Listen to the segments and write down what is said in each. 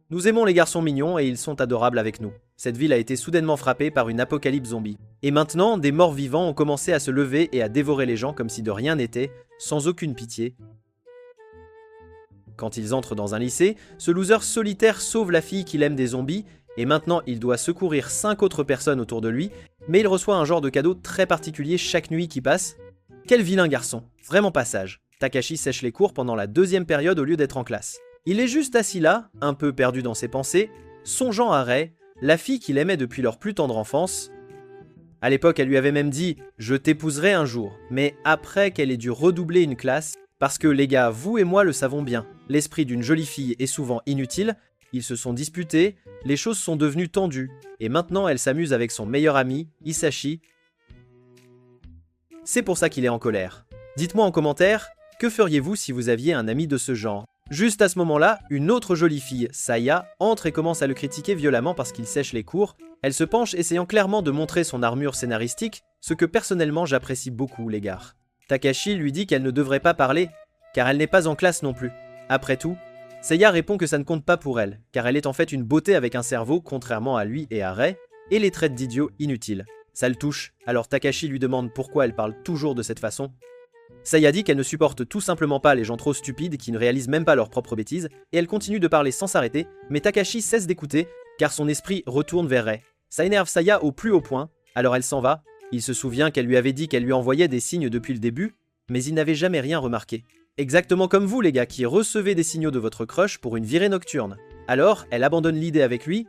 Nous aimons les garçons mignons et ils sont adorables avec nous. Cette ville a été soudainement frappée par une apocalypse zombie. Et maintenant, des morts vivants ont commencé à se lever et à dévorer les gens comme si de rien n'était, sans aucune pitié. Quand ils entrent dans un lycée, ce loser solitaire sauve la fille qu'il aime des zombies, et maintenant il doit secourir 5 autres personnes autour de lui, mais il reçoit un genre de cadeau très particulier chaque nuit qui passe. Quel vilain garçon, vraiment pas sage. Takashi sèche les cours pendant la 2e période au lieu d'être en classe. Il est juste assis là, un peu perdu dans ses pensées, songeant à Rei, la fille qu'il aimait depuis leur plus tendre enfance. À l'époque, elle lui avait même dit « Je t'épouserai un jour », mais après qu'elle ait dû redoubler une classe, parce que les gars, vous et moi le savons bien, l'esprit d'une jolie fille est souvent inutile, ils se sont disputés, les choses sont devenues tendues, et maintenant elle s'amuse avec son meilleur ami, Hisashi. C'est pour ça qu'il est en colère. Dites-moi en commentaire, que feriez-vous si vous aviez un ami de ce genre? Juste à ce moment-là, une autre jolie fille, Saya, entre et commence à le critiquer violemment parce qu'il sèche les cours. Elle se penche essayant clairement de montrer son armure scénaristique, ce que personnellement j'apprécie beaucoup les gars. Takashi lui dit qu'elle ne devrait pas parler, car elle n'est pas en classe non plus. Après tout, Seiya répond que ça ne compte pas pour elle, car elle est en fait une beauté avec un cerveau, contrairement à lui et à Rei, et les traite d'idiot inutiles. Ça le touche, alors Takashi lui demande pourquoi elle parle toujours de cette façon. Seiya dit qu'elle ne supporte tout simplement pas les gens trop stupides qui ne réalisent même pas leurs propres bêtises, et elle continue de parler sans s'arrêter, mais Takashi cesse d'écouter, car son esprit retourne vers Rei. Ça énerve Seiya au plus haut point, alors elle s'en va. Il se souvient qu'elle lui avait dit qu'elle lui envoyait des signes depuis le début, mais il n'avait jamais rien remarqué. Exactement comme vous les gars qui recevez des signaux de votre crush pour une virée nocturne. Alors, elle abandonne l'idée avec lui.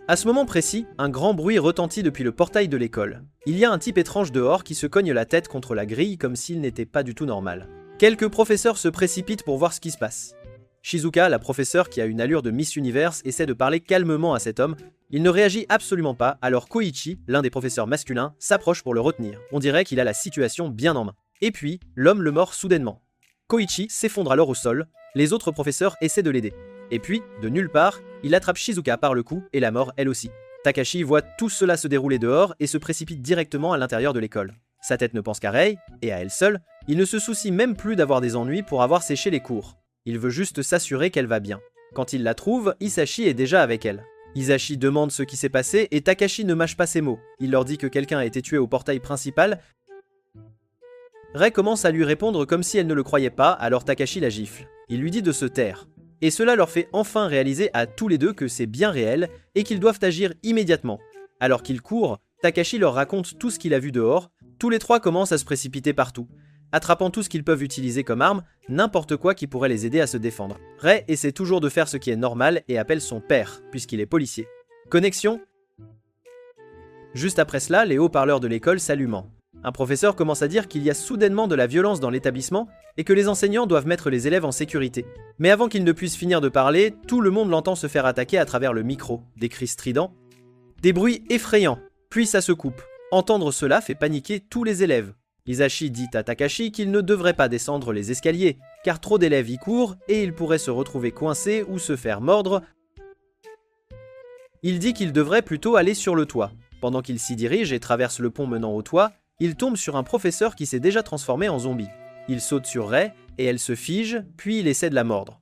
À ce moment précis, un grand bruit retentit depuis le portail de l'école. Il y a un type étrange dehors qui se cogne la tête contre la grille comme s'il n'était pas du tout normal. Quelques professeurs se précipitent pour voir ce qui se passe. Shizuka, la professeure qui a une allure de Miss Universe, essaie de parler calmement à cet homme. Il ne réagit absolument pas, alors Koichi, l'un des professeurs masculins, s'approche pour le retenir. On dirait qu'il a la situation bien en main. Et puis, l'homme le mord soudainement. Koichi s'effondre alors au sol, les autres professeurs essaient de l'aider. Et puis, de nulle part, il attrape Shizuka par le cou et la mord elle aussi. Takashi voit tout cela se dérouler dehors et se précipite directement à l'intérieur de l'école. Sa tête ne pense qu'à Rei, et à elle seule, il ne se soucie même plus d'avoir des ennuis pour avoir séché les cours. Il veut juste s'assurer qu'elle va bien. Quand il la trouve, Hisashi est déjà avec elle. Hisashi demande ce qui s'est passé et Takashi ne mâche pas ses mots. Il leur dit que quelqu'un a été tué au portail principal. Rei commence à lui répondre comme si elle ne le croyait pas, alors Takashi la gifle. Il lui dit de se taire. Et cela leur fait enfin réaliser à tous les deux que c'est bien réel et qu'ils doivent agir immédiatement. Alors qu'ils courent, Takashi leur raconte tout ce qu'il a vu dehors. Tous les trois commencent à se précipiter partout, attrapant tout ce qu'ils peuvent utiliser comme arme, n'importe quoi qui pourrait les aider à se défendre. Rei essaie toujours de faire ce qui est normal et appelle son père, puisqu'il est policier. Connexion. Juste après cela, les haut-parleurs de l'école s'allument. Un professeur commence à dire qu'il y a soudainement de la violence dans l'établissement et que les enseignants doivent mettre les élèves en sécurité. Mais avant qu'il ne puisse finir de parler, tout le monde l'entend se faire attaquer à travers le micro. Des cris stridents, des bruits effrayants, puis ça se coupe. Entendre cela fait paniquer tous les élèves. Hisashi dit à Takashi qu'il ne devrait pas descendre les escaliers, car trop d'élèves y courent et il pourrait se retrouver coincé ou se faire mordre. Il dit qu'il devrait plutôt aller sur le toit. Pendant qu'il s'y dirige et traverse le pont menant au toit, il tombe sur un professeur qui s'est déjà transformé en zombie. Il saute sur Rei et elle se fige, puis il essaie de la mordre.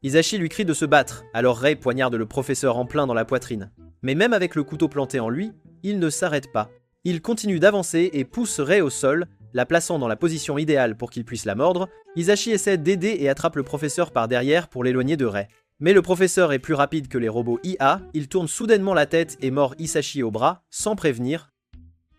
Hisashi lui crie de se battre, alors Rei poignarde le professeur en plein dans la poitrine. Mais même avec le couteau planté en lui, il ne s'arrête pas. Il continue d'avancer et pousse Rei au sol, la plaçant dans la position idéale pour qu'il puisse la mordre. Hisashi essaie d'aider et attrape le professeur par derrière pour l'éloigner de Rei. Mais le professeur est plus rapide que les robots IA, il tourne soudainement la tête et mord Hisashi au bras, sans prévenir.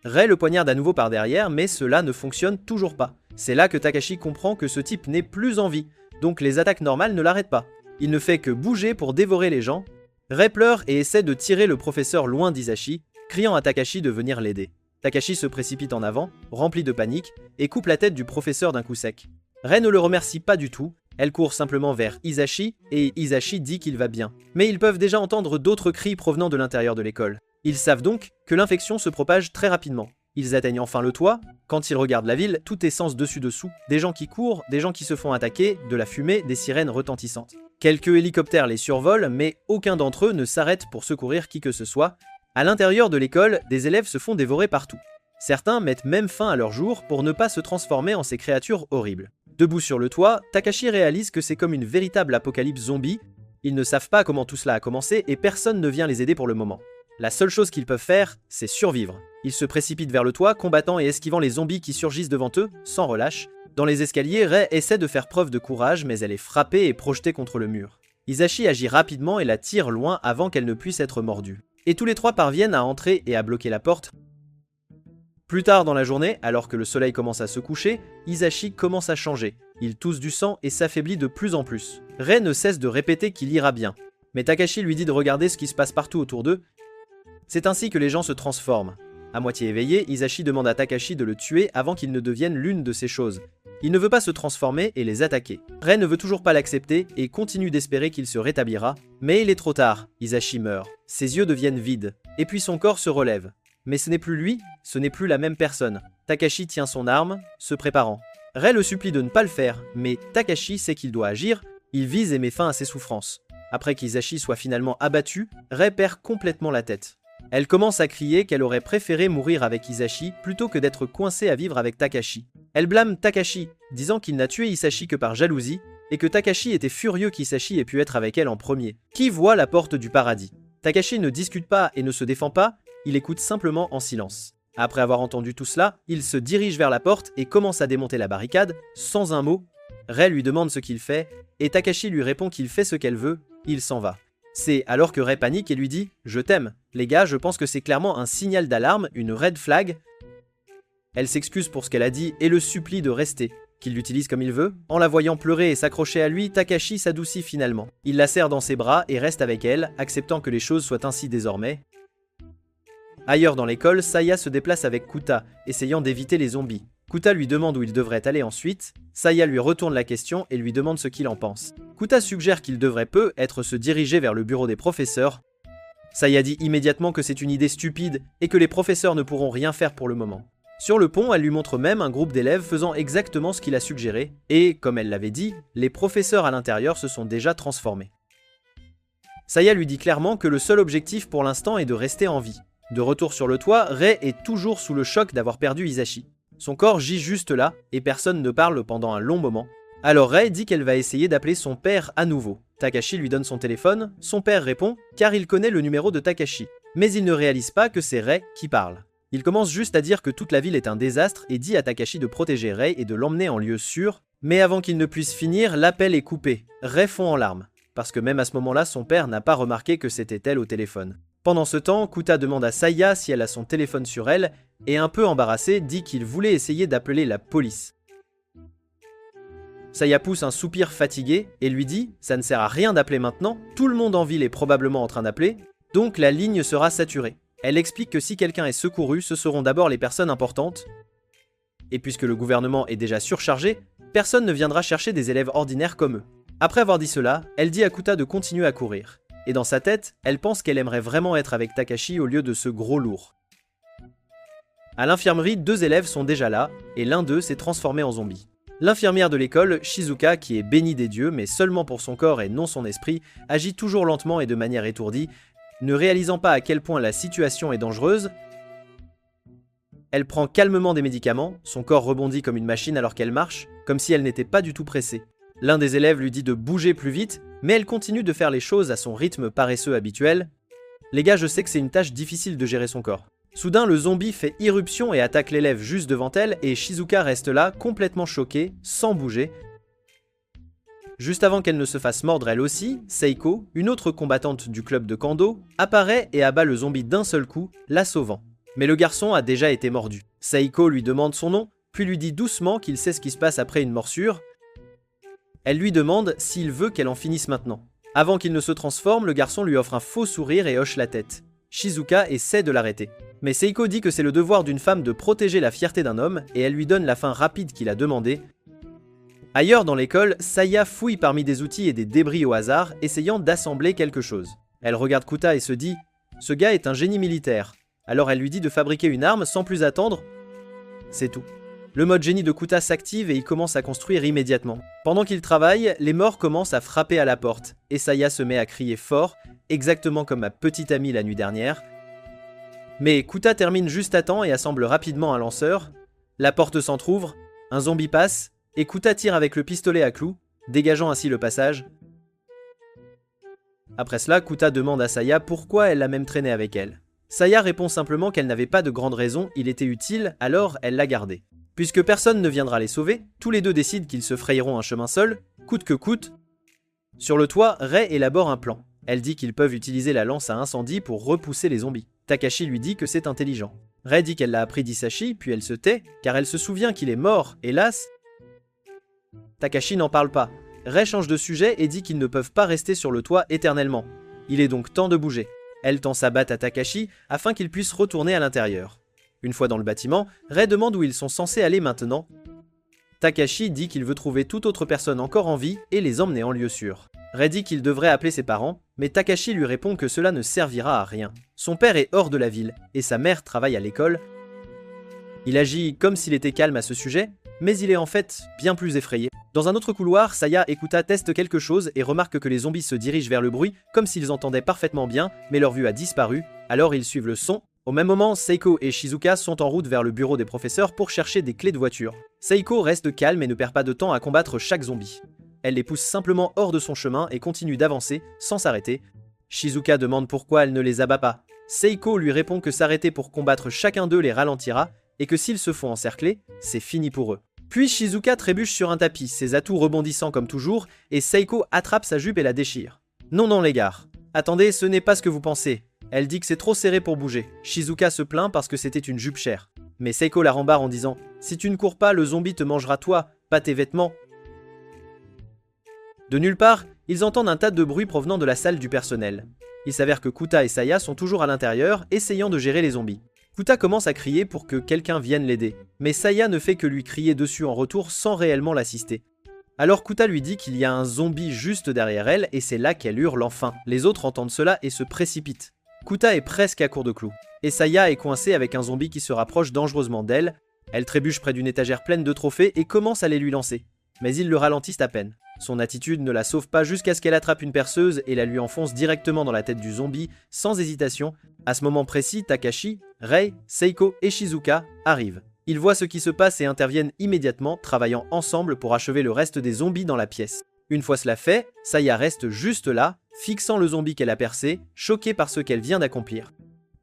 Rei le poignarde à nouveau par derrière, mais cela ne fonctionne toujours pas. C'est là que Takashi comprend que ce type n'est plus en vie, donc les attaques normales ne l'arrêtent pas. Il ne fait que bouger pour dévorer les gens. Rei pleure et essaie de tirer le professeur loin d'Hisashi, criant à Takashi de venir l'aider. Takashi se précipite en avant, rempli de panique, et coupe la tête du professeur d'un coup sec. Rei ne le remercie pas du tout, elle court simplement vers Hisashi, et Hisashi dit qu'il va bien. Mais ils peuvent déjà entendre d'autres cris provenant de l'intérieur de l'école. Ils savent donc que l'infection se propage très rapidement. Ils atteignent enfin le toit. Quand ils regardent la ville, tout est sens dessus-dessous. Des gens qui courent, des gens qui se font attaquer, de la fumée, des sirènes retentissantes. Quelques hélicoptères les survolent, mais aucun d'entre eux ne s'arrête pour secourir qui que ce soit. À l'intérieur de l'école, des élèves se font dévorer partout. Certains mettent même fin à leur jour pour ne pas se transformer en ces créatures horribles. Debout sur le toit, Takashi réalise que c'est comme une véritable apocalypse zombie. Ils ne savent pas comment tout cela a commencé et personne ne vient les aider pour le moment. La seule chose qu'ils peuvent faire, c'est survivre. Ils se précipitent vers le toit, combattant et esquivant les zombies qui surgissent devant eux, sans relâche. Dans les escaliers, Rei essaie de faire preuve de courage, mais elle est frappée et projetée contre le mur. Hisashi agit rapidement et la tire loin avant qu'elle ne puisse être mordue. Et tous les trois parviennent à entrer et à bloquer la porte. Plus tard dans la journée, alors que le soleil commence à se coucher, Hisashi commence à changer. Il tousse du sang et s'affaiblit de plus en plus. Rei ne cesse de répéter qu'il ira bien. Mais Takashi lui dit de regarder ce qui se passe partout autour d'eux. C'est ainsi que les gens se transforment. À moitié éveillé, Hisashi demande à Takashi de le tuer avant qu'il ne devienne l'une de ces choses. Il ne veut pas se transformer et les attaquer. Rei ne veut toujours pas l'accepter et continue d'espérer qu'il se rétablira. Mais il est trop tard, Hisashi meurt. Ses yeux deviennent vides. Et puis son corps se relève. Mais ce n'est plus lui, ce n'est plus la même personne. Takashi tient son arme, se préparant. Rei le supplie de ne pas le faire, mais Takashi sait qu'il doit agir, il vise et met fin à ses souffrances. Après qu'Hisashi soit finalement abattu, Rei perd complètement la tête. Elle commence à crier qu'elle aurait préféré mourir avec Hisashi plutôt que d'être coincée à vivre avec Takashi. Elle blâme Takashi, disant qu'il n'a tué Hisashi que par jalousie, et que Takashi était furieux qu'Hisashi ait pu être avec elle en premier. Qui voit la porte du paradis? Takashi ne discute pas et ne se défend pas, il écoute simplement en silence. Après avoir entendu tout cela, il se dirige vers la porte et commence à démonter la barricade, sans un mot. Rei lui demande ce qu'il fait, et Takashi lui répond qu'il fait ce qu'elle veut, il s'en va. C'est alors que Rei panique et lui dit « Je t'aime. Les gars, je pense que c'est clairement un signal d'alarme, une red flag. » Elle s'excuse pour ce qu'elle a dit et le supplie de rester, qu'il l'utilise comme il veut. En la voyant pleurer et s'accrocher à lui, Takashi s'adoucit finalement. Il la serre dans ses bras et reste avec elle, acceptant que les choses soient ainsi désormais. Ailleurs dans l'école, Saya se déplace avec Kuta, essayant d'éviter les zombies. Kuta lui demande où il devrait aller ensuite. Saya lui retourne la question et lui demande ce qu'il en pense. Kuta suggère qu'il devrait peut-être se diriger vers le bureau des professeurs. Saya dit immédiatement que c'est une idée stupide et que les professeurs ne pourront rien faire pour le moment. Sur le pont, elle lui montre même un groupe d'élèves faisant exactement ce qu'il a suggéré, et, comme elle l'avait dit, les professeurs à l'intérieur se sont déjà transformés. Saya lui dit clairement que le seul objectif pour l'instant est de rester en vie. De retour sur le toit, Rei est toujours sous le choc d'avoir perdu Hisashi. Son corps gît juste là, et personne ne parle pendant un long moment. Alors Rei dit qu'elle va essayer d'appeler son père à nouveau. Takashi lui donne son téléphone, son père répond, car il connaît le numéro de Takashi. Mais il ne réalise pas que c'est Rei qui parle. Il commence juste à dire que toute la ville est un désastre et dit à Takashi de protéger Rei et de l'emmener en lieu sûr. Mais avant qu'il ne puisse finir, l'appel est coupé. Rei fond en larmes, parce que même à ce moment-là, son père n'a pas remarqué que c'était elle au téléphone. Pendant ce temps, Kuta demande à Saya si elle a son téléphone sur elle, et un peu embarrassé, dit qu'il voulait essayer d'appeler la police. Saya pousse un soupir fatigué et lui dit « Ça ne sert à rien d'appeler maintenant, tout le monde en ville est probablement en train d'appeler, donc la ligne sera saturée. » Elle explique que si quelqu'un est secouru, ce seront d'abord les personnes importantes, et puisque le gouvernement est déjà surchargé, personne ne viendra chercher des élèves ordinaires comme eux. Après avoir dit cela, elle dit à Kuta de continuer à courir. Et dans sa tête, elle pense qu'elle aimerait vraiment être avec Takashi au lieu de ce gros lourd. À l'infirmerie, 2 élèves sont déjà là, et l'un d'eux s'est transformé en zombie. L'infirmière de l'école, Shizuka, qui est bénie des dieux, mais seulement pour son corps et non son esprit, agit toujours lentement et de manière étourdie, ne réalisant pas à quel point la situation est dangereuse. Elle prend calmement des médicaments, son corps rebondit comme une machine alors qu'elle marche, comme si elle n'était pas du tout pressée. L'un des élèves lui dit de bouger plus vite, mais elle continue de faire les choses à son rythme paresseux habituel. Les gars, je sais que c'est une tâche difficile de gérer son corps. Soudain, le zombie fait irruption et attaque l'élève juste devant elle, et Shizuka reste là, complètement choquée, sans bouger. Juste avant qu'elle ne se fasse mordre elle aussi, Seiko, une autre combattante du club de Kendo, apparaît et abat le zombie d'un seul coup, la sauvant. Mais le garçon a déjà été mordu. Seiko lui demande son nom, puis lui dit doucement qu'il sait ce qui se passe après une morsure. Elle lui demande s'il veut qu'elle en finisse maintenant. Avant qu'il ne se transforme, le garçon lui offre un faux sourire et hoche la tête. Shizuka essaie de l'arrêter. Mais Seiko dit que c'est le devoir d'une femme de protéger la fierté d'un homme, et elle lui donne la fin rapide qu'il a demandé. Ailleurs dans l'école, Saya fouille parmi des outils et des débris au hasard, essayant d'assembler quelque chose. Elle regarde Kuta et se dit « Ce gars est un génie militaire ». Alors elle lui dit de fabriquer une arme sans plus attendre. C'est tout. Le mode génie de Kuta s'active et il commence à construire immédiatement. Pendant qu'il travaille, les morts commencent à frapper à la porte, et Saya se met à crier fort, exactement comme ma petite amie la nuit dernière. Mais Kuta termine juste à temps et assemble rapidement un lanceur. La porte s'entrouvre, un zombie passe, et Kuta tire avec le pistolet à clous, dégageant ainsi le passage. Après cela, Kuta demande à Saya pourquoi elle l'a même traîné avec elle. Saya répond simplement qu'elle n'avait pas de grande raison, il était utile, alors elle l'a gardé. Puisque personne ne viendra les sauver, tous les deux décident qu'ils se frayeront un chemin seuls, coûte que coûte. Sur le toit, Rei élabore un plan. Elle dit qu'ils peuvent utiliser la lance à incendie pour repousser les zombies. Takashi lui dit que c'est intelligent. Rei dit qu'elle l'a appris d'Hisashi, puis elle se tait, car elle se souvient qu'il est mort, hélas. Takashi n'en parle pas. Rei change de sujet et dit qu'ils ne peuvent pas rester sur le toit éternellement. Il est donc temps de bouger. Elle tend sa batte à Takashi afin qu'il puisse retourner à l'intérieur. Une fois dans le bâtiment, Rei demande où ils sont censés aller maintenant. Takashi dit qu'il veut trouver toute autre personne encore en vie et les emmener en lieu sûr. Rei dit qu'il devrait appeler ses parents, mais Takashi lui répond que cela ne servira à rien. Son père est hors de la ville et sa mère travaille à l'école. Il agit comme s'il était calme à ce sujet, mais il est en fait bien plus effrayé. Dans un autre couloir, Saya et Kuta testent quelque chose et remarquent que les zombies se dirigent vers le bruit comme s'ils entendaient parfaitement bien, mais leur vue a disparu, alors ils suivent le son. Au même moment, Seiko et Shizuka sont en route vers le bureau des professeurs pour chercher des clés de voiture. Seiko reste calme et ne perd pas de temps à combattre chaque zombie. Elle les pousse simplement hors de son chemin et continue d'avancer sans s'arrêter. Shizuka demande pourquoi elle ne les abat pas. Seiko lui répond que s'arrêter pour combattre chacun d'eux les ralentira et que s'ils se font encercler, c'est fini pour eux. Puis Shizuka trébuche sur un tapis, ses atouts rebondissant comme toujours, et Seiko attrape sa jupe et la déchire. Non, non les gars. Attendez, ce n'est pas ce que vous pensez. Elle dit que c'est trop serré pour bouger. Shizuka se plaint parce que c'était une jupe chère. Mais Seiko la rembarre en disant « Si tu ne cours pas, le zombie te mangera toi, pas tes vêtements ». De nulle part, ils entendent un tas de bruit provenant de la salle du personnel. Il s'avère que Kuta et Saya sont toujours à l'intérieur, essayant de gérer les zombies. Kuta commence à crier pour que quelqu'un vienne l'aider, mais Saya ne fait que lui crier dessus en retour sans réellement l'assister. Alors Kuta lui dit qu'il y a un zombie juste derrière elle et c'est là qu'elle hurle enfin. Les autres entendent cela et se précipitent. Kuta est presque à court de clous, et Saya est coincée avec un zombie qui se rapproche dangereusement d'elle. Elle trébuche près d'une étagère pleine de trophées et commence à les lui lancer. Mais ils le ralentissent à peine. Son attitude ne la sauve pas jusqu'à ce qu'elle attrape une perceuse et la lui enfonce directement dans la tête du zombie, sans hésitation. À ce moment précis, Takashi, Rei, Seiko et Shizuka arrivent. Ils voient ce qui se passe et interviennent immédiatement, travaillant ensemble pour achever le reste des zombies dans la pièce. Une fois cela fait, Saya reste juste là, fixant le zombie qu'elle a percé, choquée par ce qu'elle vient d'accomplir.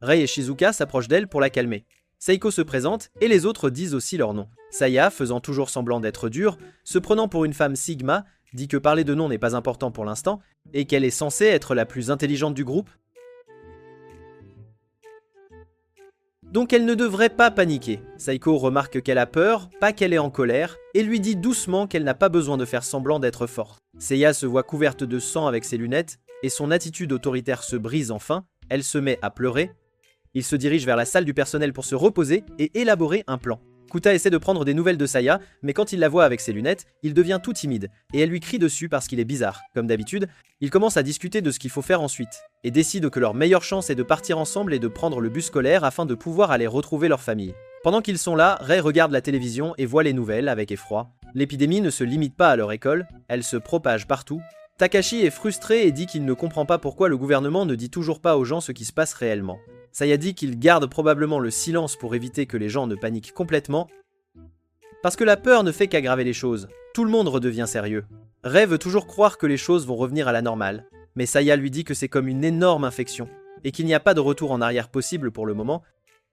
Rei et Shizuka s'approchent d'elle pour la calmer. Seiko se présente et les autres disent aussi leur nom. Saya, faisant toujours semblant d'être dure, se prenant pour une femme Sigma, dit que parler de nom n'est pas important pour l'instant, et qu'elle est censée être la plus intelligente du groupe. Donc elle ne devrait pas paniquer. Seiko remarque qu'elle a peur, pas qu'elle est en colère, et lui dit doucement qu'elle n'a pas besoin de faire semblant d'être forte. Seiya se voit couverte de sang avec ses lunettes, et son attitude autoritaire se brise enfin, elle se met à pleurer. Il se dirige vers la salle du personnel pour se reposer et élaborer un plan. Kuta essaie de prendre des nouvelles de Saya, mais quand il la voit avec ses lunettes, il devient tout timide, et elle lui crie dessus parce qu'il est bizarre. Comme d'habitude, ils commencent à discuter de ce qu'il faut faire ensuite, et décident que leur meilleure chance est de partir ensemble et de prendre le bus scolaire afin de pouvoir aller retrouver leur famille. Pendant qu'ils sont là, Rei regarde la télévision et voit les nouvelles avec effroi. L'épidémie ne se limite pas à leur école, elle se propage partout. Takashi est frustré et dit qu'il ne comprend pas pourquoi le gouvernement ne dit toujours pas aux gens ce qui se passe réellement. Saya dit qu'il garde probablement le silence pour éviter que les gens ne paniquent complètement. Parce que la peur ne fait qu'aggraver les choses. Tout le monde redevient sérieux. Rei veut toujours croire que les choses vont revenir à la normale. Mais Saya lui dit que c'est comme une énorme infection, et qu'il n'y a pas de retour en arrière possible pour le moment.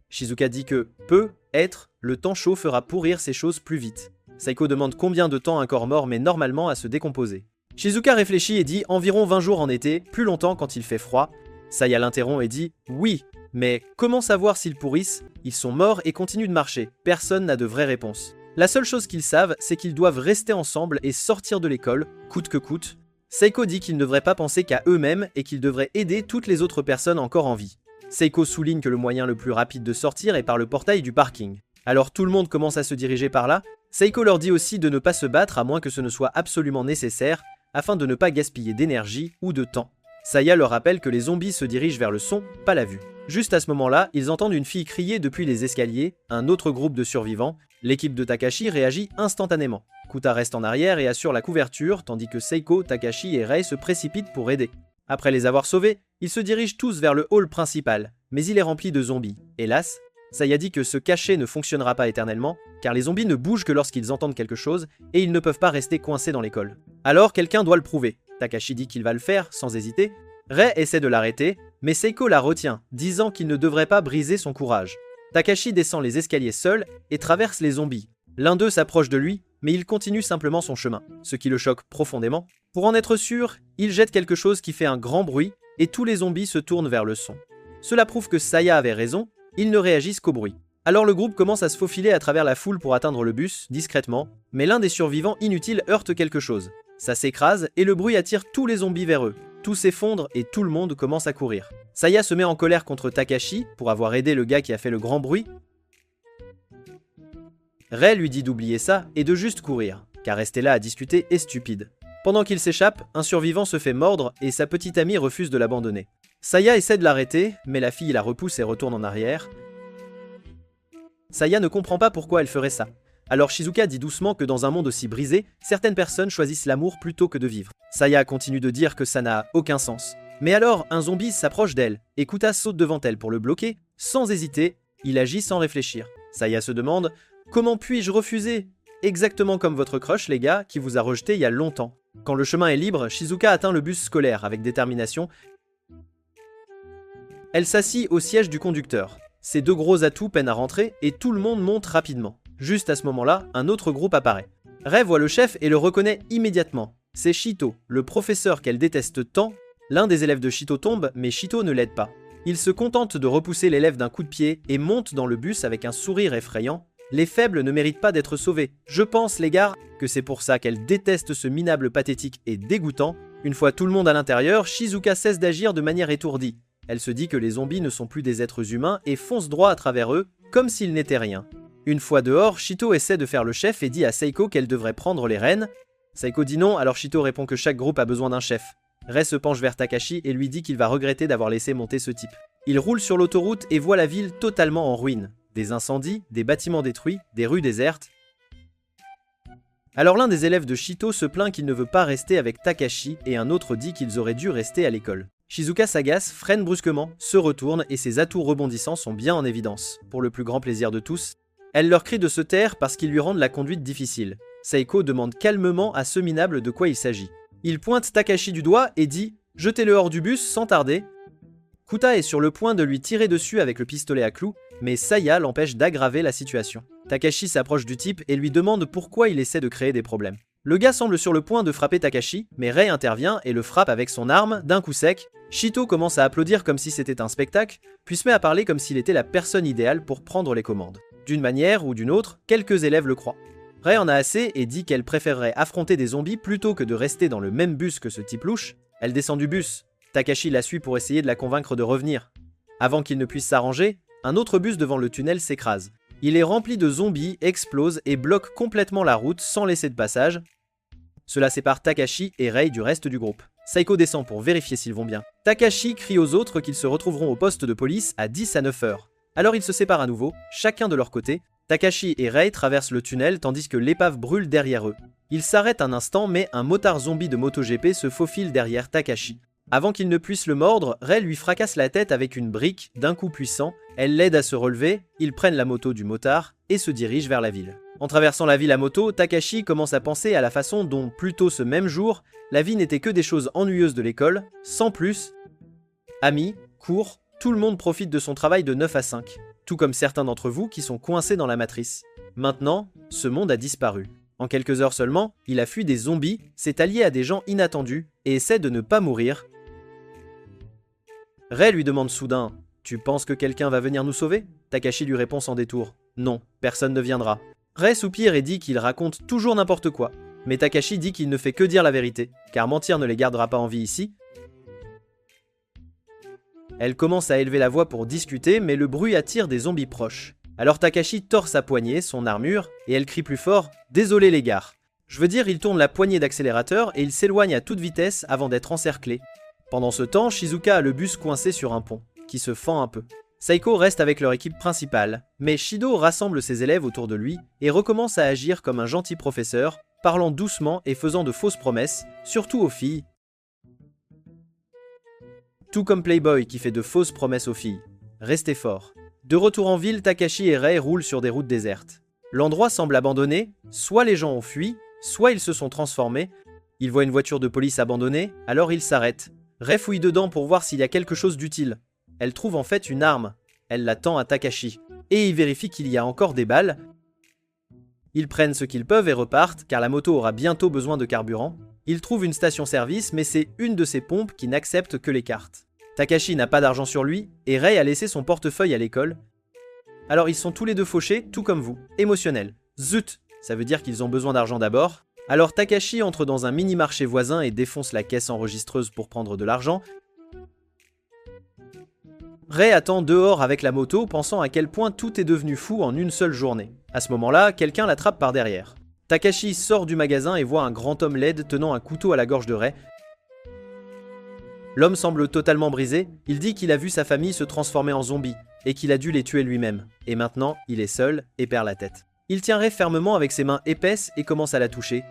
Shizuka dit que, peut-être, le temps chaud fera pourrir ces choses plus vite. Seiko demande combien de temps un corps mort met normalement à se décomposer. Shizuka réfléchit et dit environ 20 jours en été, plus longtemps quand il fait froid. Saya l'interrompt et dit oui. Mais comment savoir s'ils pourrissent? Ils sont morts et continuent de marcher. Personne n'a de vraie réponse. La seule chose qu'ils savent, c'est qu'ils doivent rester ensemble et sortir de l'école, coûte que coûte. Seiko dit qu'ils ne devraient pas penser qu'à eux-mêmes et qu'ils devraient aider toutes les autres personnes encore en vie. Seiko souligne que le moyen le plus rapide de sortir est par le portail du parking. Alors tout le monde commence à se diriger par là. Seiko leur dit aussi de ne pas se battre à moins que ce ne soit absolument nécessaire, afin de ne pas gaspiller d'énergie ou de temps. Saya leur rappelle que les zombies se dirigent vers le son, pas la vue. Juste à ce moment-là, ils entendent une fille crier depuis les escaliers, un autre groupe de survivants. L'équipe de Takashi réagit instantanément. Kuta reste en arrière et assure la couverture, tandis que Seiko, Takashi et Rei se précipitent pour aider. Après les avoir sauvés, ils se dirigent tous vers le hall principal, mais il est rempli de zombies. Hélas, Saya dit que se cacher ne fonctionnera pas éternellement, car les zombies ne bougent que lorsqu'ils entendent quelque chose, et ils ne peuvent pas rester coincés dans l'école. Alors quelqu'un doit le prouver. Takashi dit qu'il va le faire, sans hésiter. Rei essaie de l'arrêter, mais Seiko la retient, disant qu'il ne devrait pas briser son courage. Takashi descend les escaliers seul et traverse les zombies. L'un d'eux s'approche de lui, mais il continue simplement son chemin, ce qui le choque profondément. Pour en être sûr, il jette quelque chose qui fait un grand bruit, et tous les zombies se tournent vers le son. Cela prouve que Saya avait raison, ils ne réagissent qu'au bruit. Alors le groupe commence à se faufiler à travers la foule pour atteindre le bus, discrètement, mais l'un des survivants inutiles heurte quelque chose. Ça s'écrase, et le bruit attire tous les zombies vers eux. Tout s'effondre et tout le monde commence à courir. Saya se met en colère contre Takashi pour avoir aidé le gars qui a fait le grand bruit. Rei lui dit d'oublier ça et de juste courir, car rester là à discuter est stupide. Pendant qu'il s'échappe, un survivant se fait mordre et sa petite amie refuse de l'abandonner. Saya essaie de l'arrêter, mais la fille la repousse et retourne en arrière. Saya ne comprend pas pourquoi elle ferait ça. Alors Shizuka dit doucement que dans un monde aussi brisé, certaines personnes choisissent l'amour plutôt que de vivre. Saya continue de dire que ça n'a aucun sens. Mais alors, un zombie s'approche d'elle, et Kuta saute devant elle pour le bloquer. Sans hésiter, il agit sans réfléchir. Saya se demande « Comment puis-je refuser ?» Exactement comme votre crush, les gars, qui vous a rejeté il y a longtemps. Quand le chemin est libre, Shizuka atteint le bus scolaire avec détermination. Elle s'assit au siège du conducteur. Ses deux gros atouts peinent à rentrer, et tout le monde monte rapidement. Juste à ce moment-là, un autre groupe apparaît. Rei voit le chef et le reconnaît immédiatement. C'est Shito, le professeur qu'elle déteste tant. L'un des élèves de Shito tombe, mais Shito ne l'aide pas. Il se contente de repousser l'élève d'un coup de pied et monte dans le bus avec un sourire effrayant. Les faibles ne méritent pas d'être sauvés. Je pense, les gars, que c'est pour ça qu'elle déteste ce minable pathétique et dégoûtant. Une fois tout le monde à l'intérieur, Shizuka cesse d'agir de manière étourdie. Elle se dit que les zombies ne sont plus des êtres humains et fonce droit à travers eux, comme s'ils n'étaient rien. Une fois dehors, Shito essaie de faire le chef et dit à Seiko qu'elle devrait prendre les rênes. Seiko dit non, alors Shito répond que chaque groupe a besoin d'un chef. Rei se penche vers Takashi et lui dit qu'il va regretter d'avoir laissé monter ce type. Il roule sur l'autoroute et voit la ville totalement en ruine. Des incendies, des bâtiments détruits, des rues désertes. Alors l'un des élèves de Shito se plaint qu'il ne veut pas rester avec Takashi et un autre dit qu'ils auraient dû rester à l'école. Shizuka s'agace, freine brusquement, se retourne et ses atouts rebondissants sont bien en évidence. Pour le plus grand plaisir de tous, elle leur crie de se taire parce qu'ils lui rendent la conduite difficile. Seiko demande calmement à ce minable de quoi il s'agit. Il pointe Takashi du doigt et dit « Jetez-le hors du bus sans tarder ». Kuta est sur le point de lui tirer dessus avec le pistolet à clous, mais Saya l'empêche d'aggraver la situation. Takashi s'approche du type et lui demande pourquoi il essaie de créer des problèmes. Le gars semble sur le point de frapper Takashi, mais Rei intervient et le frappe avec son arme d'un coup sec. Shito commence à applaudir comme si c'était un spectacle, puis se met à parler comme s'il était la personne idéale pour prendre les commandes. D'une manière ou d'une autre, quelques élèves le croient. Rei en a assez et dit qu'elle préférerait affronter des zombies plutôt que de rester dans le même bus que ce type louche. Elle descend du bus. Takashi la suit pour essayer de la convaincre de revenir. Avant qu'il ne puisse s'arranger, un autre bus devant le tunnel s'écrase. Il est rempli de zombies, explose et bloque complètement la route sans laisser de passage. Cela sépare Takashi et Rei du reste du groupe. Seiko descend pour vérifier s'ils vont bien. Takashi crie aux autres qu'ils se retrouveront au poste de police à 10 à 9 heures. Alors ils se séparent à nouveau, chacun de leur côté. Takashi et Rei traversent le tunnel tandis que l'épave brûle derrière eux. Ils s'arrêtent un instant mais un motard zombie de MotoGP se faufile derrière Takashi. Avant qu'il ne puisse le mordre, Rei lui fracasse la tête avec une brique d'un coup puissant. Elle l'aide à se relever, ils prennent la moto du motard et se dirigent vers la ville. En traversant la ville à moto, Takashi commence à penser à la façon dont, plus tôt ce même jour, la vie n'était que des choses ennuyeuses de l'école, sans plus. Amis, cours, tout le monde profite de son travail de 9 à 5, tout comme certains d'entre vous qui sont coincés dans la matrice. Maintenant, ce monde a disparu. En quelques heures seulement, il a fui des zombies, s'est allié à des gens inattendus et essaie de ne pas mourir. Rei lui demande soudain « Tu penses que quelqu'un va venir nous sauver ?» Takashi lui répond sans détour « Non, personne ne viendra. » Rei soupire et dit qu'il raconte toujours n'importe quoi. Mais Takashi dit qu'il ne fait que dire la vérité, car mentir ne les gardera pas en vie ici. Elle commence à élever la voix pour discuter, mais le bruit attire des zombies proches. Alors Takashi tord sa poignée, son armure, et elle crie plus fort « Désolé les gars !» Je veux dire, il tourne la poignée d'accélérateur et il s'éloigne à toute vitesse avant d'être encerclé. Pendant ce temps, Shizuka a le bus coincé sur un pont, qui se fend un peu. Seiko reste avec leur équipe principale, mais Shido rassemble ses élèves autour de lui et recommence à agir comme un gentil professeur, parlant doucement et faisant de fausses promesses, surtout aux filles. Tout comme Playboy qui fait de fausses promesses aux filles. Restez fort. De retour en ville, Takashi et Rei roulent sur des routes désertes. L'endroit semble abandonné, soit les gens ont fui, soit ils se sont transformés. Ils voient une voiture de police abandonnée, alors ils s'arrêtent. Rei fouille dedans pour voir s'il y a quelque chose d'utile. Elle trouve en fait une arme. Elle la tend à Takashi. Et ils vérifient qu'il y a encore des balles. Ils prennent ce qu'ils peuvent et repartent, car la moto aura bientôt besoin de carburant. Ils trouvent une station-service, mais c'est une de ces pompes qui n'accepte que les cartes. Takashi n'a pas d'argent sur lui, et Rei a laissé son portefeuille à l'école. Alors ils sont tous les deux fauchés, tout comme vous, émotionnels. Zut, ça veut dire qu'ils ont besoin d'argent d'abord. Alors Takashi entre dans un mini-marché voisin et défonce la caisse enregistreuse pour prendre de l'argent. Rei attend dehors avec la moto, pensant à quel point tout est devenu fou en une seule journée. À ce moment-là, quelqu'un l'attrape par derrière. Takashi sort du magasin et voit un grand homme laid tenant un couteau à la gorge de Rei. L'homme semble totalement brisé, il dit qu'il a vu sa famille se transformer en zombies, et qu'il a dû les tuer lui-même. Et maintenant, il est seul et perd la tête. Il tient Rei fermement avec ses mains épaisses et commence à la toucher.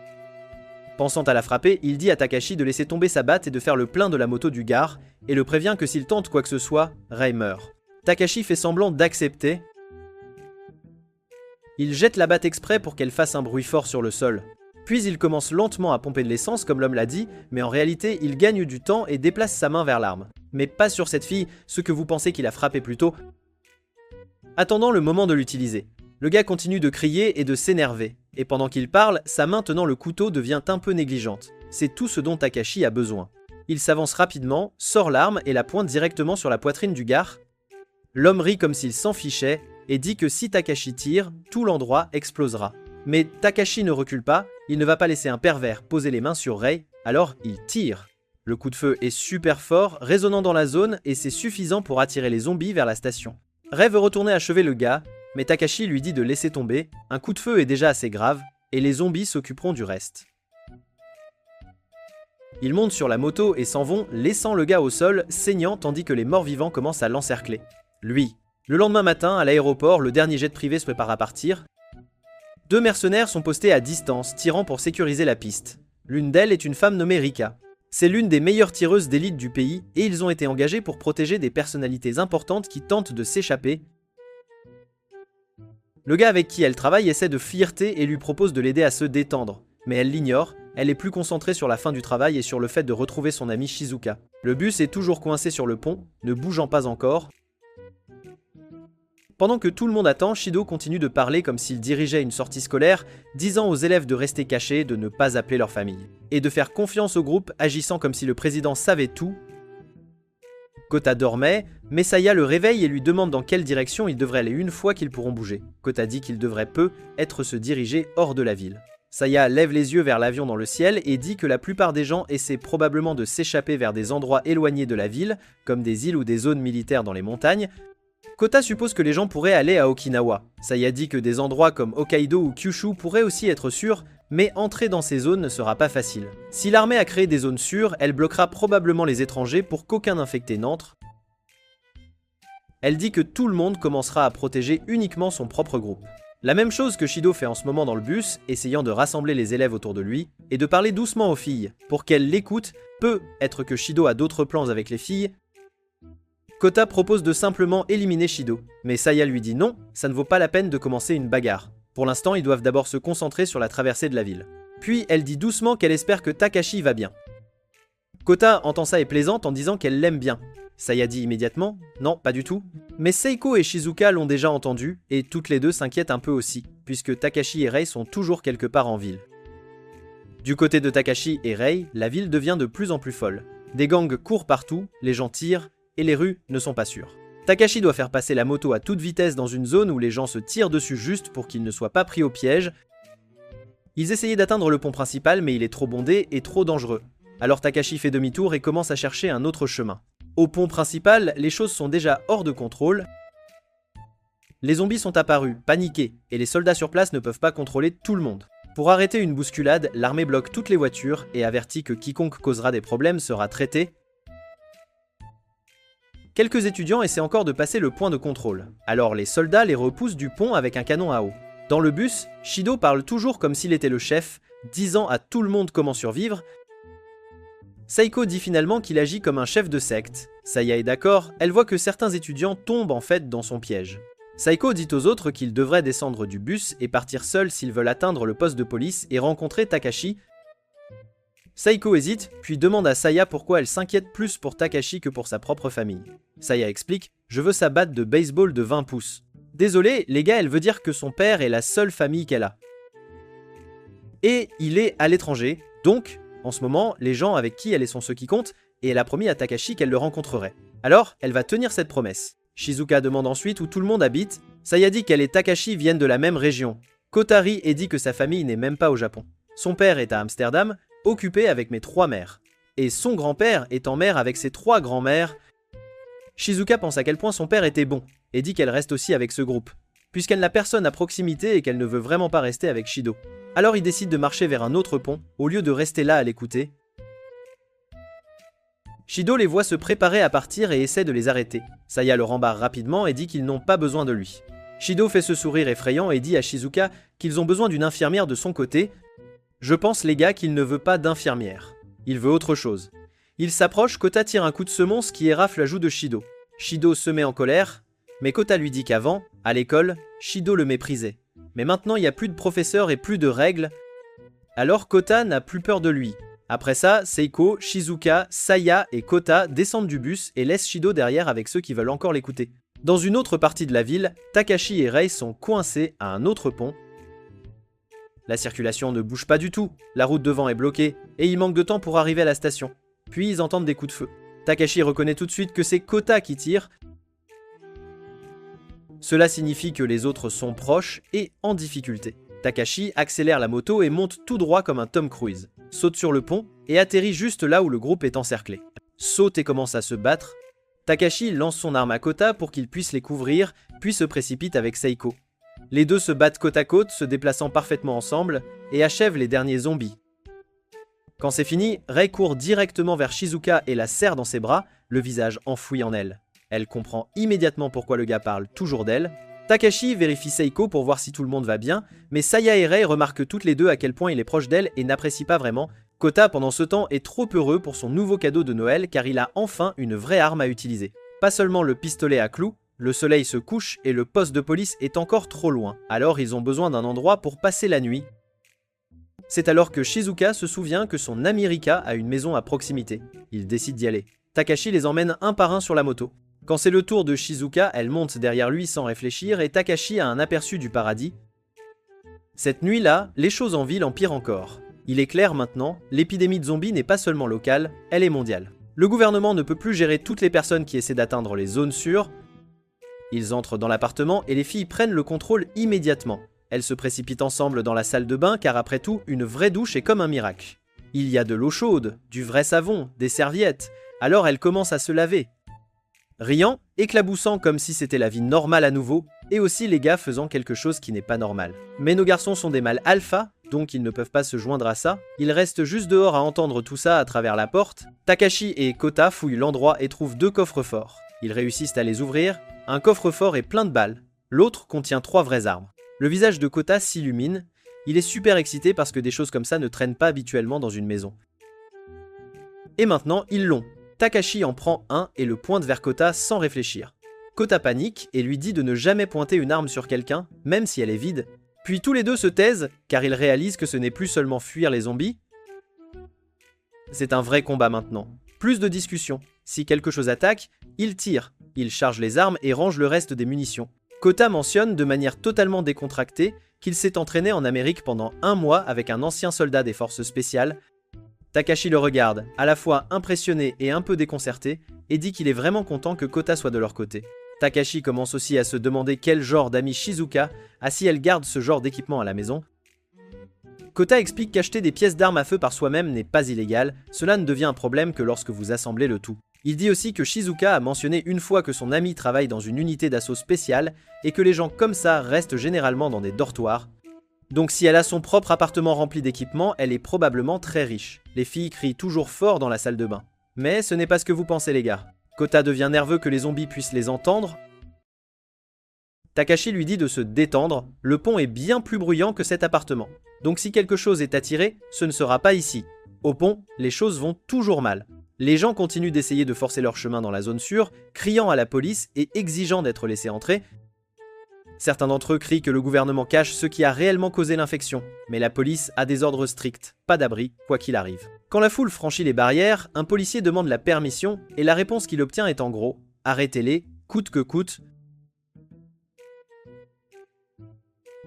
Pensant à la frapper, il dit à Takashi de laisser tomber sa batte et de faire le plein de la moto du gare, et le prévient que s'il tente quoi que ce soit, Rei meurt. Takashi fait semblant d'accepter. Il jette la batte exprès pour qu'elle fasse un bruit fort sur le sol. Puis il commence lentement à pomper de l'essence comme l'homme l'a dit, mais en réalité il gagne du temps et déplace sa main vers l'arme. Mais pas sur cette fille, ce que vous pensez qu'il a frappé plus tôt. Attendant le moment de l'utiliser. Le gars continue de crier et de s'énerver, et pendant qu'il parle, sa main tenant le couteau devient un peu négligente. C'est tout ce dont Takashi a besoin. Il s'avance rapidement, sort l'arme et la pointe directement sur la poitrine du gars. L'homme rit comme s'il s'en fichait, et dit que si Takashi tire, tout l'endroit explosera. Mais Takashi ne recule pas, il ne va pas laisser un pervers poser les mains sur Rei, alors il tire. Le coup de feu est super fort, résonnant dans la zone, et c'est suffisant pour attirer les zombies vers la station. Rei veut retourner achever le gars, mais Takashi lui dit de laisser tomber, un coup de feu est déjà assez grave, et les zombies s'occuperont du reste. Ils montent sur la moto et s'en vont, laissant le gars au sol, saignant tandis que les morts-vivants commencent à l'encercler. Lui. Le lendemain matin, à l'aéroport, le dernier jet privé se prépare à partir. 2 mercenaires sont postés à distance, tirant pour sécuriser la piste. L'une d'elles est une femme nommée Rika. C'est l'une des meilleures tireuses d'élite du pays, et ils ont été engagés pour protéger des personnalités importantes qui tentent de s'échapper. Le gars avec qui elle travaille essaie de flirter et lui propose de l'aider à se détendre, mais elle l'ignore, elle est plus concentrée sur la fin du travail et sur le fait de retrouver son amie Shizuka. Le bus est toujours coincé sur le pont, ne bougeant pas encore. Pendant que tout le monde attend, Shido continue de parler comme s'il dirigeait une sortie scolaire, disant aux élèves de rester cachés, de ne pas appeler leur famille, et de faire confiance au groupe, agissant comme si le président savait tout. Kota dormait, mais Saya le réveille et lui demande dans quelle direction ils devraient aller une fois qu'ils pourront bouger. Kota dit qu'il devrait peu être se diriger hors de la ville. Saya lève les yeux vers l'avion dans le ciel et dit que la plupart des gens essaient probablement de s'échapper vers des endroits éloignés de la ville, comme des îles ou des zones militaires dans les montagnes. Kota suppose que les gens pourraient aller à Okinawa. Saya dit que des endroits comme Hokkaido ou Kyushu pourraient aussi être sûrs, mais entrer dans ces zones ne sera pas facile. Si l'armée a créé des zones sûres, elle bloquera probablement les étrangers pour qu'aucun infecté n'entre. Elle dit que tout le monde commencera à protéger uniquement son propre groupe. La même chose que Shido fait en ce moment dans le bus, essayant de rassembler les élèves autour de lui, et de parler doucement aux filles, pour qu'elles l'écoutent. Peut être que Shido a d'autres plans avec les filles. Kota propose de simplement éliminer Shido, mais Saya lui dit non, ça ne vaut pas la peine de commencer une bagarre. Pour l'instant, ils doivent d'abord se concentrer sur la traversée de la ville. Puis elle dit doucement qu'elle espère que Takashi va bien. Kota entend ça et plaisante en disant qu'elle l'aime bien. Saya dit immédiatement « Non, pas du tout ». Mais Seiko et Shizuka l'ont déjà entendu, et toutes les deux s'inquiètent un peu aussi, puisque Takashi et Rei sont toujours quelque part en ville. Du côté de Takashi et Rei, la ville devient de plus en plus folle. Des gangs courent partout, les gens tirent, et les rues ne sont pas sûres. Takashi doit faire passer la moto à toute vitesse dans une zone où les gens se tirent dessus juste pour qu'ils ne soient pas pris au piège. Ils essayaient d'atteindre le pont principal, mais il est trop bondé et trop dangereux. Alors Takashi fait demi-tour et commence à chercher un autre chemin. Au pont principal, les choses sont déjà hors de contrôle. Les zombies sont apparus, paniqués, et les soldats sur place ne peuvent pas contrôler tout le monde. Pour arrêter une bousculade, l'armée bloque toutes les voitures et avertit que quiconque causera des problèmes sera traité. Quelques étudiants essaient encore de passer le point de contrôle. Alors les soldats les repoussent du pont avec un canon à eau. Dans le bus, Shido parle toujours comme s'il était le chef, disant à tout le monde comment survivre. Seiko dit finalement qu'il agit comme un chef de secte. Saya est d'accord, elle voit que certains étudiants tombent en fait dans son piège. Seiko dit aux autres qu'ils devraient descendre du bus et partir seuls s'ils veulent atteindre le poste de police et rencontrer Takashi. Seiko hésite, puis demande à Saya pourquoi elle s'inquiète plus pour Takashi que pour sa propre famille. Saya explique « Je veux sa batte de baseball de 20 pouces. » Désolé, les gars, elle veut dire que son père est la seule famille qu'elle a. Et il est à l'étranger, donc, en ce moment, les gens avec qui elle est sont ceux qui comptent, et elle a promis à Takashi qu'elle le rencontrerait. Alors, elle va tenir cette promesse. Shizuka demande ensuite où tout le monde habite. Saya dit qu'elle et Takashi viennent de la même région. Kota rit et dit que sa famille n'est même pas au Japon. Son père est à Amsterdam, occupé avec mes 3 mères. Et son grand-père est en mer avec ses 3 grands-mères. Shizuka pense à quel point son père était bon, et dit qu'elle reste aussi avec ce groupe, puisqu'elle n'a personne à proximité et qu'elle ne veut vraiment pas rester avec Shido. Alors il décide de marcher vers un autre pont, au lieu de rester là à l'écouter. Shido les voit se préparer à partir et essaie de les arrêter. Saya le rembarre rapidement et dit qu'ils n'ont pas besoin de lui. Shido fait ce sourire effrayant et dit à Shizuka qu'ils ont besoin d'une infirmière de son côté. Je pense les gars qu'il ne veut pas d'infirmière. Il veut autre chose. Il s'approche, Kota tire un coup de semonce qui érafle la joue de Shido. Shido se met en colère, mais Kota lui dit qu'avant, à l'école, Shido le méprisait. Mais maintenant il n'y a plus de professeurs et plus de règles. Alors Kota n'a plus peur de lui. Après ça, Seiko, Shizuka, Saya et Kota descendent du bus et laissent Shido derrière avec ceux qui veulent encore l'écouter. Dans une autre partie de la ville, Takashi et Rei sont coincés à un autre pont. La circulation ne bouge pas du tout, la route devant est bloquée et il manque de temps pour arriver à la station. Puis ils entendent des coups de feu. Takashi reconnaît tout de suite que c'est Kota qui tire. Cela signifie que les autres sont proches et en difficulté. Takashi accélère la moto et monte tout droit comme un Tom Cruise, saute sur le pont et atterrit juste là où le groupe est encerclé. Saute et commence à se battre. Takashi lance son arme à Kota pour qu'il puisse les couvrir, puis se précipite avec Seiko. Les deux se battent côte à côte, se déplaçant parfaitement ensemble, et achèvent les derniers zombies. Quand c'est fini, Rei court directement vers Shizuka et la serre dans ses bras, le visage enfoui en elle. Elle comprend immédiatement pourquoi le gars parle toujours d'elle. Takashi vérifie Seiko pour voir si tout le monde va bien, mais Saya et Rei remarquent toutes les deux à quel point il est proche d'elle et n'apprécient pas vraiment. Kota, pendant ce temps, est trop heureux pour son nouveau cadeau de Noël car il a enfin une vraie arme à utiliser. Pas seulement le pistolet à clous, le soleil se couche et le poste de police est encore trop loin, alors ils ont besoin d'un endroit pour passer la nuit. C'est alors que Shizuka se souvient que son ami Rika a une maison à proximité. Il décide d'y aller. Takashi les emmène un par un sur la moto. Quand c'est le tour de Shizuka, elle monte derrière lui sans réfléchir et Takashi a un aperçu du paradis. Cette nuit-là, les choses en ville empirent encore. Il est clair maintenant, l'épidémie de zombies n'est pas seulement locale, elle est mondiale. Le gouvernement ne peut plus gérer toutes les personnes qui essaient d'atteindre les zones sûres. Ils entrent dans l'appartement et les filles prennent le contrôle immédiatement. Elles se précipitent ensemble dans la salle de bain car après tout, une vraie douche est comme un miracle. Il y a de l'eau chaude, du vrai savon, des serviettes, alors elles commencent à se laver. Riant, éclaboussant comme si c'était la vie normale à nouveau, et aussi les gars faisant quelque chose qui n'est pas normal. Mais nos garçons sont des mâles alpha, donc ils ne peuvent pas se joindre à ça. Ils restent juste dehors à entendre tout ça à travers la porte. Takashi et Kota fouillent l'endroit et trouvent 2 coffres-forts. Ils réussissent à les ouvrir. Un coffre-fort est plein de balles. L'autre contient 3 vraies armes. Le visage de Kota s'illumine. Il est super excité parce que des choses comme ça ne traînent pas habituellement dans une maison. Et maintenant, ils l'ont. Takashi en prend un et le pointe vers Kota sans réfléchir. Kota panique et lui dit de ne jamais pointer une arme sur quelqu'un, même si elle est vide. Puis tous les deux se taisent, car ils réalisent que ce n'est plus seulement fuir les zombies. C'est un vrai combat maintenant. Plus de discussions. Si quelque chose attaque, il tire. Il charge les armes et range le reste des munitions. Kota mentionne de manière totalement décontractée qu'il s'est entraîné en Amérique pendant 1 mois avec un ancien soldat des forces spéciales. Takashi le regarde, à la fois impressionné et un peu déconcerté, et dit qu'il est vraiment content que Kota soit de leur côté. Takashi commence aussi à se demander quel genre d'ami Shizuka a si elle garde ce genre d'équipement à la maison. Kota explique qu'acheter des pièces d'armes à feu par soi-même n'est pas illégal, cela ne devient un problème que lorsque vous assemblez le tout. Il dit aussi que Shizuka a mentionné une fois que son ami travaille dans une unité d'assaut spéciale et que les gens comme ça restent généralement dans des dortoirs. Donc si elle a son propre appartement rempli d'équipements, elle est probablement très riche. Les filles crient toujours fort dans la salle de bain. Mais ce n'est pas ce que vous pensez les gars. Kota devient nerveux que les zombies puissent les entendre. Takashi lui dit de se détendre, le pont est bien plus bruyant que cet appartement. Donc si quelque chose est attiré, ce ne sera pas ici. Au pont, les choses vont toujours mal. Les gens continuent d'essayer de forcer leur chemin dans la zone sûre, criant à la police et exigeant d'être laissés entrer. Certains d'entre eux crient que le gouvernement cache ce qui a réellement causé l'infection, mais la police a des ordres stricts, pas d'abri, quoi qu'il arrive. Quand la foule franchit les barrières, un policier demande la permission et la réponse qu'il obtient est en gros « Arrêtez-les, coûte que coûte ».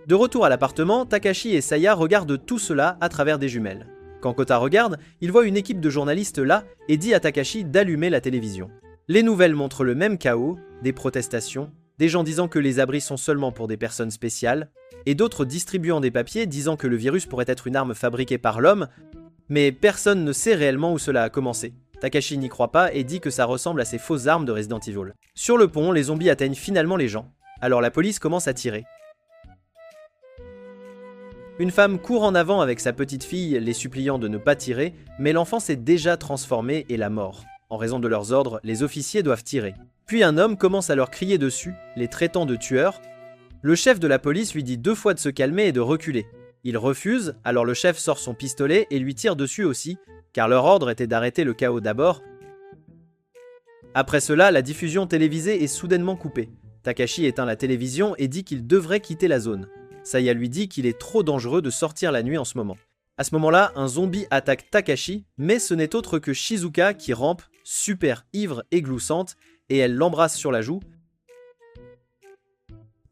De retour à l'appartement, Takashi et Saya regardent tout cela à travers des jumelles. Quand Kota regarde, il voit une équipe de journalistes là et dit à Takashi d'allumer la télévision. Les nouvelles montrent le même chaos, des protestations, des gens disant que les abris sont seulement pour des personnes spéciales, et d'autres distribuant des papiers disant que le virus pourrait être une arme fabriquée par l'homme, mais personne ne sait réellement où cela a commencé. Takashi n'y croit pas et dit que ça ressemble à ces fausses armes de Resident Evil. Sur le pont, les zombies atteignent finalement les gens, alors la police commence à tirer. Une femme court en avant avec sa petite fille, les suppliant de ne pas tirer, mais l'enfant s'est déjà transformé et la mort. En raison de leurs ordres, les officiers doivent tirer. Puis un homme commence à leur crier dessus, les traitant de tueurs. Le chef de la police lui dit 2 fois de se calmer et de reculer. Il refuse, alors le chef sort son pistolet et lui tire dessus aussi, car leur ordre était d'arrêter le chaos d'abord. Après cela, la diffusion télévisée est soudainement coupée. Takashi éteint la télévision et dit qu'il devrait quitter la zone. Saya lui dit qu'il est trop dangereux de sortir la nuit en ce moment. À ce moment-là, un zombie attaque Takashi, mais ce n'est autre que Shizuka qui rampe, super ivre et gloussante, et elle l'embrasse sur la joue.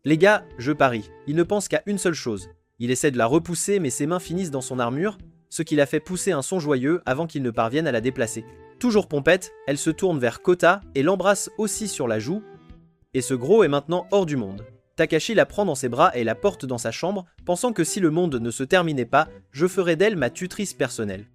Les gars, je parie, il ne pense qu'à une seule chose. Il essaie de la repousser, mais ses mains finissent dans son armure, ce qui la fait pousser un son joyeux avant qu'il ne parvienne à la déplacer. Toujours pompette, elle se tourne vers Kota et l'embrasse aussi sur la joue, et ce gros est maintenant hors du monde. Takashi la prend dans ses bras et la porte dans sa chambre, pensant que si le monde ne se terminait pas, je ferais d'elle ma tutrice personnelle.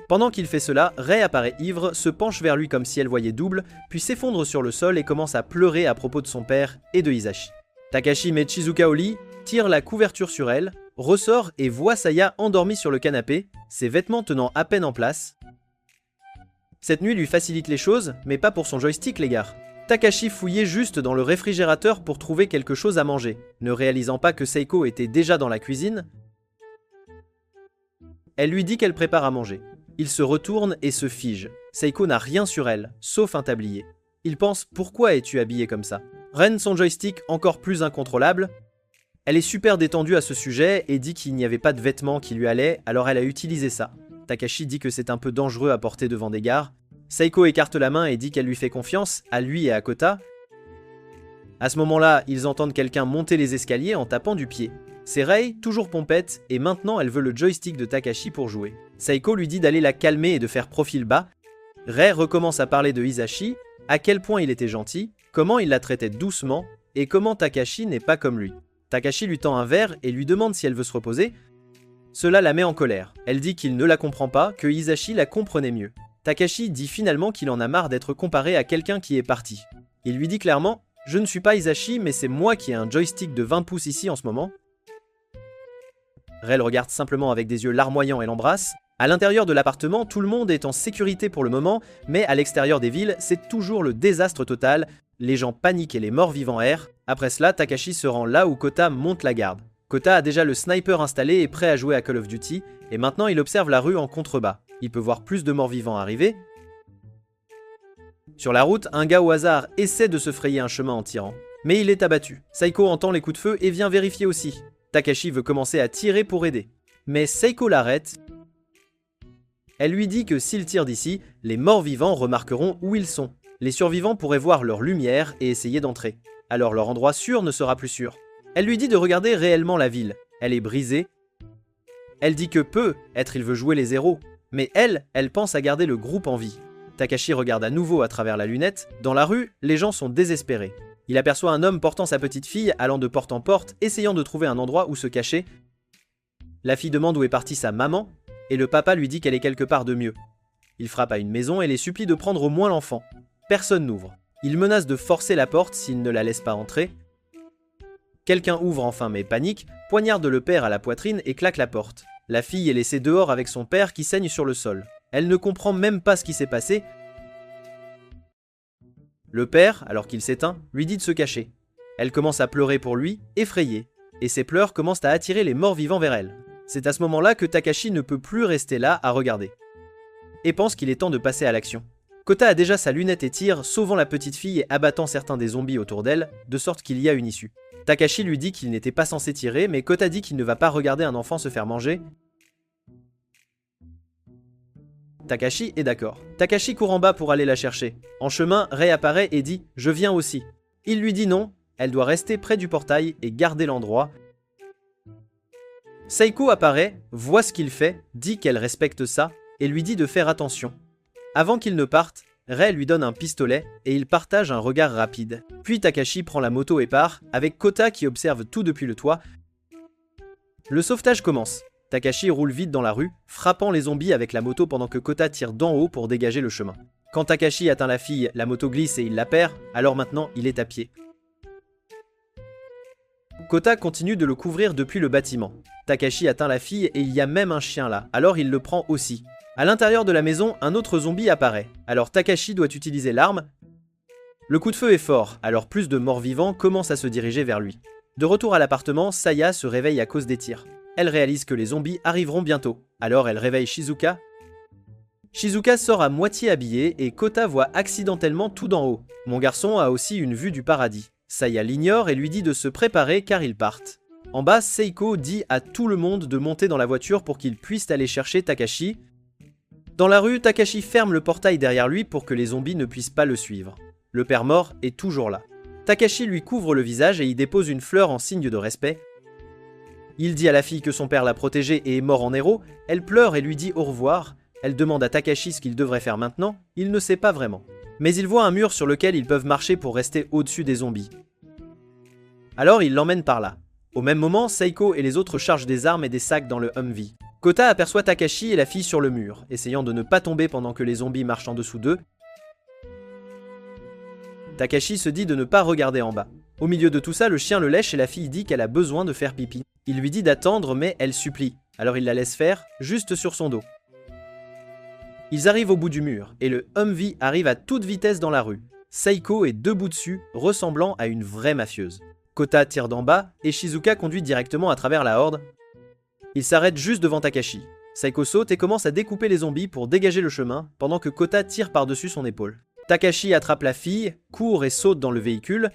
Pendant qu'il fait cela, Rei apparaît ivre, se penche vers lui comme si elle voyait double, puis s'effondre sur le sol et commence à pleurer à propos de son père et de Hisashi. Takashi met Shizuka au lit, tire la couverture sur elle, ressort et voit Saya endormie sur le canapé, ses vêtements tenant à peine en place. Cette nuit lui facilite les choses, mais pas pour son joystick les gars. Takashi fouillait juste dans le réfrigérateur pour trouver quelque chose à manger. Ne réalisant pas que Seiko était déjà dans la cuisine, elle lui dit qu'elle prépare à manger. Il se retourne et se fige. Seiko n'a rien sur elle, sauf un tablier. Il pense « Pourquoi es-tu habillée comme ça ?» Ren son joystick encore plus incontrôlable. Elle est super détendue à ce sujet et dit qu'il n'y avait pas de vêtements qui lui allaient, alors elle a utilisé ça. Takashi dit que c'est un peu dangereux à porter devant des gares. Seiko écarte la main et dit qu'elle lui fait confiance, à lui et à Kota. À ce moment-là, ils entendent quelqu'un monter les escaliers en tapant du pied. C'est Rei, toujours pompette, et maintenant elle veut le joystick de Takashi pour jouer. Seiko lui dit d'aller la calmer et de faire profil bas. Rei recommence à parler de Hisashi, à quel point il était gentil, comment il la traitait doucement, et comment Takashi n'est pas comme lui. Takashi lui tend un verre et lui demande si elle veut se reposer. Cela la met en colère. Elle dit qu'il ne la comprend pas, que Hisashi la comprenait mieux. Takashi dit finalement qu'il en a marre d'être comparé à quelqu'un qui est parti. Il lui dit clairement « Je ne suis pas Hisashi, mais c'est moi qui ai un joystick de 20 pouces ici en ce moment. » Rei le regarde simplement avec des yeux larmoyants et l'embrasse. À l'intérieur de l'appartement, tout le monde est en sécurité pour le moment, mais à l'extérieur des villes, c'est toujours le désastre total. Les gens paniquent et les morts vivants errent. Après cela, Takashi se rend là où Kota monte la garde. Kota a déjà le sniper installé et prêt à jouer à Call of Duty, et maintenant il observe la rue en contrebas. Il peut voir plus de morts vivants arriver. Sur la route, un gars au hasard essaie de se frayer un chemin en tirant. Mais il est abattu. Seiko entend les coups de feu et vient vérifier aussi. Takashi veut commencer à tirer pour aider. Mais Seiko l'arrête. Elle lui dit que s'il tire d'ici, les morts vivants remarqueront où ils sont. Les survivants pourraient voir leur lumière et essayer d'entrer. Alors leur endroit sûr ne sera plus sûr. Elle lui dit de regarder réellement la ville. Elle est brisée. Elle dit que peut-être il veut jouer les héros. Mais elle pense à garder le groupe en vie. Takashi regarde à nouveau à travers la lunette. Dans la rue, les gens sont désespérés. Il aperçoit un homme portant sa petite fille, allant de porte en porte, essayant de trouver un endroit où se cacher. La fille demande où est partie sa maman, et le papa lui dit qu'elle est quelque part de mieux. Il frappe à une maison et les supplie de prendre au moins l'enfant. Personne n'ouvre. Il menace de forcer la porte s'il ne la laisse pas entrer. Quelqu'un ouvre enfin mais panique, poignarde le père à la poitrine et claque la porte. La fille est laissée dehors avec son père qui saigne sur le sol. Elle ne comprend même pas ce qui s'est passé. Le père, alors qu'il s'éteint, lui dit de se cacher. Elle commence à pleurer pour lui, effrayée, et ses pleurs commencent à attirer les morts vivants vers elle. C'est à ce moment-là que Takashi ne peut plus rester là à regarder, et pense qu'il est temps de passer à l'action. Kota a déjà sa lunette et tire, sauvant la petite fille et abattant certains des zombies autour d'elle, de sorte qu'il y a une issue. Takashi lui dit qu'il n'était pas censé tirer, mais Kota dit qu'il ne va pas regarder un enfant se faire manger. Takashi est d'accord. Takashi court en bas pour aller la chercher. En chemin, Rei apparaît et dit « Je viens aussi ». Il lui dit non, elle doit rester près du portail et garder l'endroit. Seiko apparaît, voit ce qu'il fait, dit qu'elle respecte ça, et lui dit de faire attention. Avant qu'il ne parte, Rei lui donne un pistolet et ils partagent un regard rapide. Puis Takashi prend la moto et part, avec Kota qui observe tout depuis le toit. Le sauvetage commence. Takashi roule vite dans la rue, frappant les zombies avec la moto pendant que Kota tire d'en haut pour dégager le chemin. Quand Takashi atteint la fille, la moto glisse et il la perd, alors maintenant il est à pied. Kota continue de le couvrir depuis le bâtiment. Takashi atteint la fille et il y a même un chien là, alors il le prend aussi. À l'intérieur de la maison, un autre zombie apparaît. Alors Takashi doit utiliser l'arme. Le coup de feu est fort, alors plus de morts-vivants commencent à se diriger vers lui. De retour à l'appartement, Saya se réveille à cause des tirs. Elle réalise que les zombies arriveront bientôt. Alors elle réveille Shizuka. Shizuka sort à moitié habillée et Kota voit accidentellement tout d'en haut. Mon garçon a aussi une vue du paradis. Saya l'ignore et lui dit de se préparer car ils partent. En bas, Seiko dit à tout le monde de monter dans la voiture pour qu'ils puissent aller chercher Takashi. Dans la rue, Takashi ferme le portail derrière lui pour que les zombies ne puissent pas le suivre. Le père mort est toujours là. Takashi lui couvre le visage et y dépose une fleur en signe de respect. Il dit à la fille que son père l'a protégée et est mort en héros. Elle pleure et lui dit au revoir. Elle demande à Takashi ce qu'il devrait faire maintenant. Il ne sait pas vraiment. Mais il voit un mur sur lequel ils peuvent marcher pour rester au-dessus des zombies. Alors il l'emmène par là. Au même moment, Seiko et les autres chargent des armes et des sacs dans le Humvee. Kota aperçoit Takashi et la fille sur le mur, essayant de ne pas tomber pendant que les zombies marchent en dessous d'eux. Takashi se dit de ne pas regarder en bas. Au milieu de tout ça, le chien le lèche et la fille dit qu'elle a besoin de faire pipi. Il lui dit d'attendre mais elle supplie, alors il la laisse faire, juste sur son dos. Ils arrivent au bout du mur, et le Humvee arrive à toute vitesse dans la rue. Seiko est debout dessus, ressemblant à une vraie mafieuse. Kota tire d'en bas, et Shizuka conduit directement à travers la horde. Il s'arrête juste devant Takashi. Seiko saute et commence à découper les zombies pour dégager le chemin, pendant que Kota tire par-dessus son épaule. Takashi attrape la fille, court et saute dans le véhicule.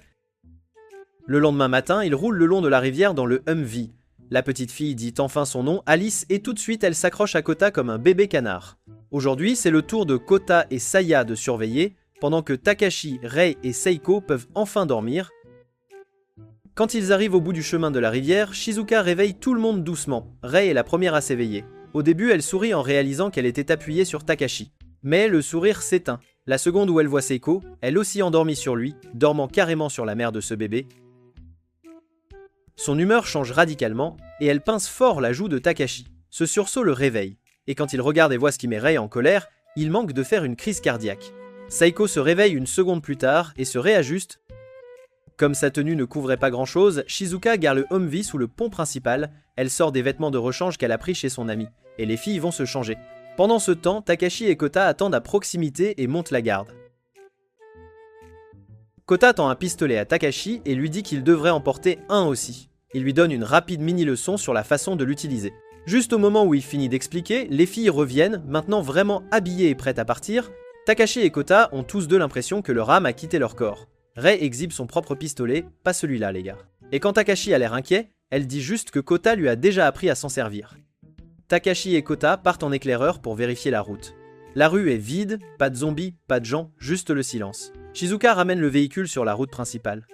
Le lendemain matin, il roule le long de la rivière dans le Humvee. La petite fille dit enfin son nom, Alice, et tout de suite elle s'accroche à Kota comme un bébé canard. Aujourd'hui, c'est le tour de Kota et Saya de surveiller, pendant que Takashi, Rei et Seiko peuvent enfin dormir. Quand ils arrivent au bout du chemin de la rivière, Shizuka réveille tout le monde doucement. Rei est la première à s'éveiller. Au début, elle sourit en réalisant qu'elle était appuyée sur Takashi. Mais le sourire s'éteint. La seconde où elle voit Seiko, elle aussi endormie sur lui, dormant carrément sur la mère de ce bébé. Son humeur change radicalement, et elle pince fort la joue de Takashi. Ce sursaut le réveille. Et quand il regarde et voit ce qui met Rei en colère, il manque de faire une crise cardiaque. Seiko se réveille une seconde plus tard et se réajuste. Comme sa tenue ne couvrait pas grand-chose, Shizuka gare le Humvee sous le pont principal, elle sort des vêtements de rechange qu'elle a pris chez son ami, et les filles vont se changer. Pendant ce temps, Takashi et Kota attendent à proximité et montent la garde. Kota tend un pistolet à Takashi et lui dit qu'il devrait en porter un aussi. Il lui donne une rapide mini-leçon sur la façon de l'utiliser. Juste au moment où il finit d'expliquer, les filles reviennent, maintenant vraiment habillées et prêtes à partir. Takashi et Kota ont tous deux l'impression que leur âme a quitté leur corps. Rei exhibe son propre pistolet, pas celui-là les gars. Et quand Takashi a l'air inquiet, elle dit juste que Kota lui a déjà appris à s'en servir. Takashi et Kota partent en éclaireur pour vérifier la route. La rue est vide, pas de zombies, pas de gens, juste le silence. Shizuka ramène le véhicule sur la route principale.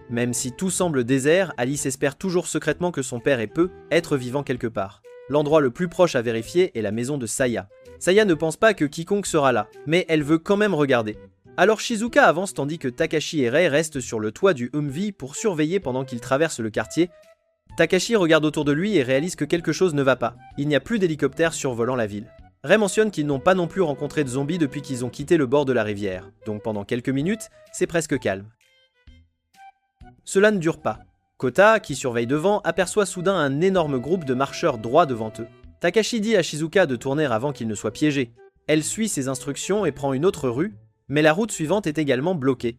Même si tout semble désert, Alice espère toujours secrètement que son père peut être vivant quelque part. L'endroit le plus proche à vérifier est la maison de Saya. Saya ne pense pas que quiconque sera là, mais elle veut quand même regarder. Alors Shizuka avance tandis que Takashi et Rei restent sur le toit du Humvee pour surveiller pendant qu'ils traversent le quartier. Takashi regarde autour de lui et réalise que quelque chose ne va pas. Il n'y a plus d'hélicoptères survolant la ville. Rei mentionne qu'ils n'ont pas non plus rencontré de zombies depuis qu'ils ont quitté le bord de la rivière, donc pendant quelques minutes, c'est presque calme. Cela ne dure pas. Kota, qui surveille devant, aperçoit soudain un énorme groupe de marcheurs droits devant eux. Takashi dit à Shizuka de tourner avant qu'il ne soit piégé. Elle suit ses instructions et prend une autre rue, mais la route suivante est également bloquée.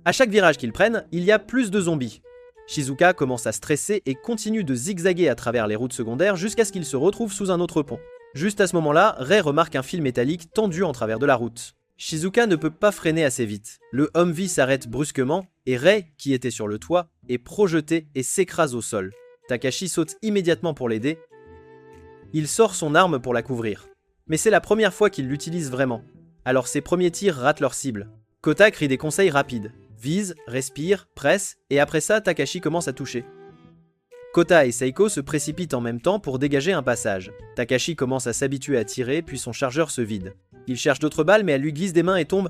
À chaque virage qu'ils prennent, il y a plus de zombies. Shizuka commence à stresser et continue de zigzaguer à travers les routes secondaires jusqu'à ce qu'il se retrouve sous un autre pont. Juste à ce moment-là, Rei remarque un fil métallique tendu en travers de la route. Shizuka ne peut pas freiner assez vite. Le Humvee s'arrête brusquement et Rei, qui était sur le toit, est projeté et s'écrase au sol. Takashi saute immédiatement pour l'aider. Il sort son arme pour la couvrir. Mais c'est la première fois qu'il l'utilise vraiment. Alors ses premiers tirs ratent leur cible. Kota crie des conseils rapides. Vise, respire, presse, et après ça, Takashi commence à toucher. Kota et Seiko se précipitent en même temps pour dégager un passage. Takashi commence à s'habituer à tirer, puis son chargeur se vide. Il cherche d'autres balles, mais elle lui glisse des mains et tombe.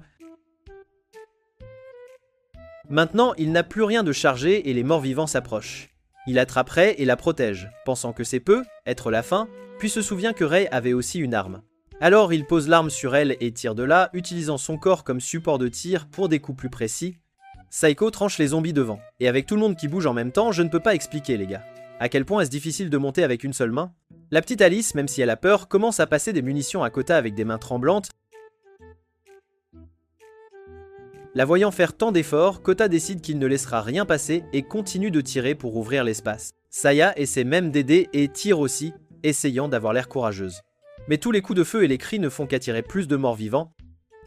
Maintenant, il n'a plus rien de chargé et les morts-vivants s'approchent. Il attrape Rei et la protège, pensant que c'est peu, être la fin, puis se souvient que Rei avait aussi une arme. Alors il pose l'arme sur elle et tire de là, utilisant son corps comme support de tir pour des coups plus précis. Saiko tranche les zombies devant. Et avec tout le monde qui bouge en même temps, je ne peux pas expliquer les gars. À quel point est-ce difficile de monter avec une seule main? La petite Alice, même si elle a peur, commence à passer des munitions à Kota avec des mains tremblantes. La voyant faire tant d'efforts, Kota décide qu'il ne laissera rien passer et continue de tirer pour ouvrir l'espace. Saya essaie même d'aider et tire aussi, essayant d'avoir l'air courageuse. Mais tous les coups de feu et les cris ne font qu'attirer plus de morts vivants.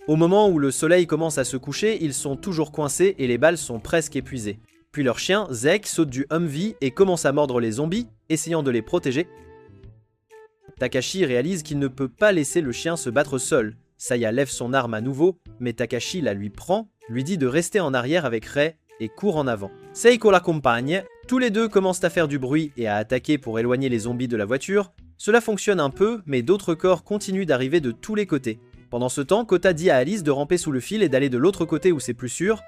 Au moment où le soleil commence à se coucher, ils sont toujours coincés et les balles sont presque épuisées. Puis leur chien, Zek, saute du Humvee et commence à mordre les zombies, essayant de les protéger. Takashi réalise qu'il ne peut pas laisser le chien se battre seul. Saya lève son arme à nouveau, mais Takashi la lui prend, lui dit de rester en arrière avec Rei et court en avant. Seiko l'accompagne, tous les deux commencent à faire du bruit et à attaquer pour éloigner les zombies de la voiture. Cela fonctionne un peu, mais d'autres corps continuent d'arriver de tous les côtés. Pendant ce temps, Kota dit à Alice de ramper sous le fil et d'aller de l'autre côté où c'est plus sûr.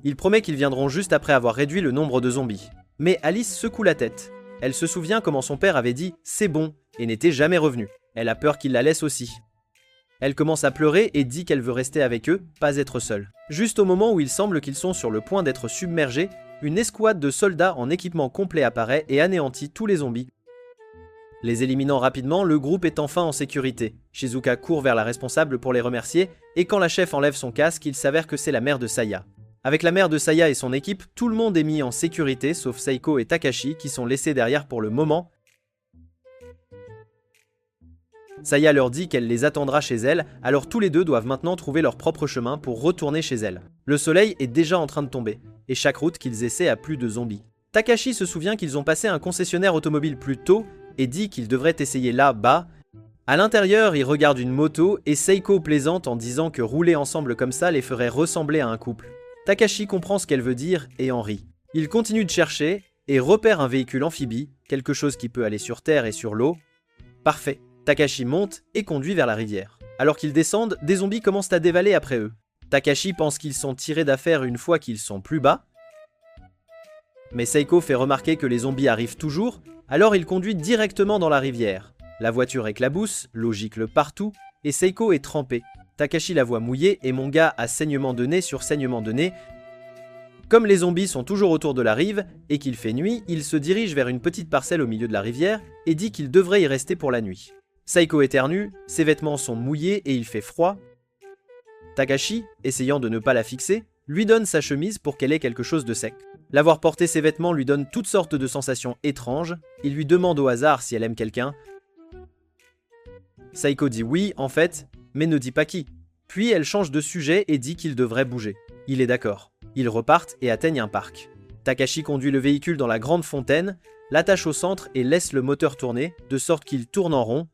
Il promet qu'ils viendront juste après avoir réduit le nombre de zombies. Mais Alice secoue la tête. Elle se souvient comment son père avait dit « c'est bon » et n'était jamais revenu. Elle a peur qu'il la laisse aussi. Elle commence à pleurer et dit qu'elle veut rester avec eux, pas être seule. Juste au moment où il semble qu'ils sont sur le point d'être submergés, une escouade de soldats en équipement complet apparaît et anéantit tous les zombies. Les éliminant rapidement, le groupe est enfin en sécurité. Shizuka court vers la responsable pour les remercier, et quand la chef enlève son casque, il s'avère que c'est la mère de Saya. Avec la mère de Saya et son équipe, tout le monde est mis en sécurité, sauf Seiko et Takashi qui sont laissés derrière pour le moment. Saya leur dit qu'elle les attendra chez elle, alors tous les deux doivent maintenant trouver leur propre chemin pour retourner chez elle. Le soleil est déjà en train de tomber, et chaque route qu'ils essaient a plus de zombies. Takashi se souvient qu'ils ont passé un concessionnaire automobile plus tôt, et dit qu'ils devraient essayer là-bas. À l'intérieur, il regarde une moto et Seiko plaisante en disant que rouler ensemble comme ça les ferait ressembler à un couple. Takashi comprend ce qu'elle veut dire et en rit. Il continue de chercher et repère un véhicule amphibie, quelque chose qui peut aller sur terre et sur l'eau. Parfait. Takashi monte et conduit vers la rivière. Alors qu'ils descendent, des zombies commencent à dévaler après eux. Takashi pense qu'ils sont tirés d'affaire une fois qu'ils sont plus bas. Mais Seiko fait remarquer que les zombies arrivent toujours, alors il conduit directement dans la rivière. La voiture éclabousse, l'eau gicle partout, et Seiko est trempée. Takashi la voit mouillée et mon gars a saignement de nez sur saignement de nez. Comme les zombies sont toujours autour de la rive et qu'il fait nuit, il se dirige vers une petite parcelle au milieu de la rivière et dit qu'il devrait y rester pour la nuit. Seiko éternue, ses vêtements sont mouillés et il fait froid. Takashi, essayant de ne pas la fixer, lui donne sa chemise pour qu'elle ait quelque chose de sec. L'avoir porté ses vêtements lui donne toutes sortes de sensations étranges. Il lui demande au hasard si elle aime quelqu'un. Seiko dit oui, en fait, mais ne dit pas qui. Puis elle change de sujet et dit qu'il devrait bouger. Il est d'accord. Ils repartent et atteignent un parc. Takashi conduit le véhicule dans la grande fontaine, l'attache au centre et laisse le moteur tourner, de sorte qu'il tourne en rond.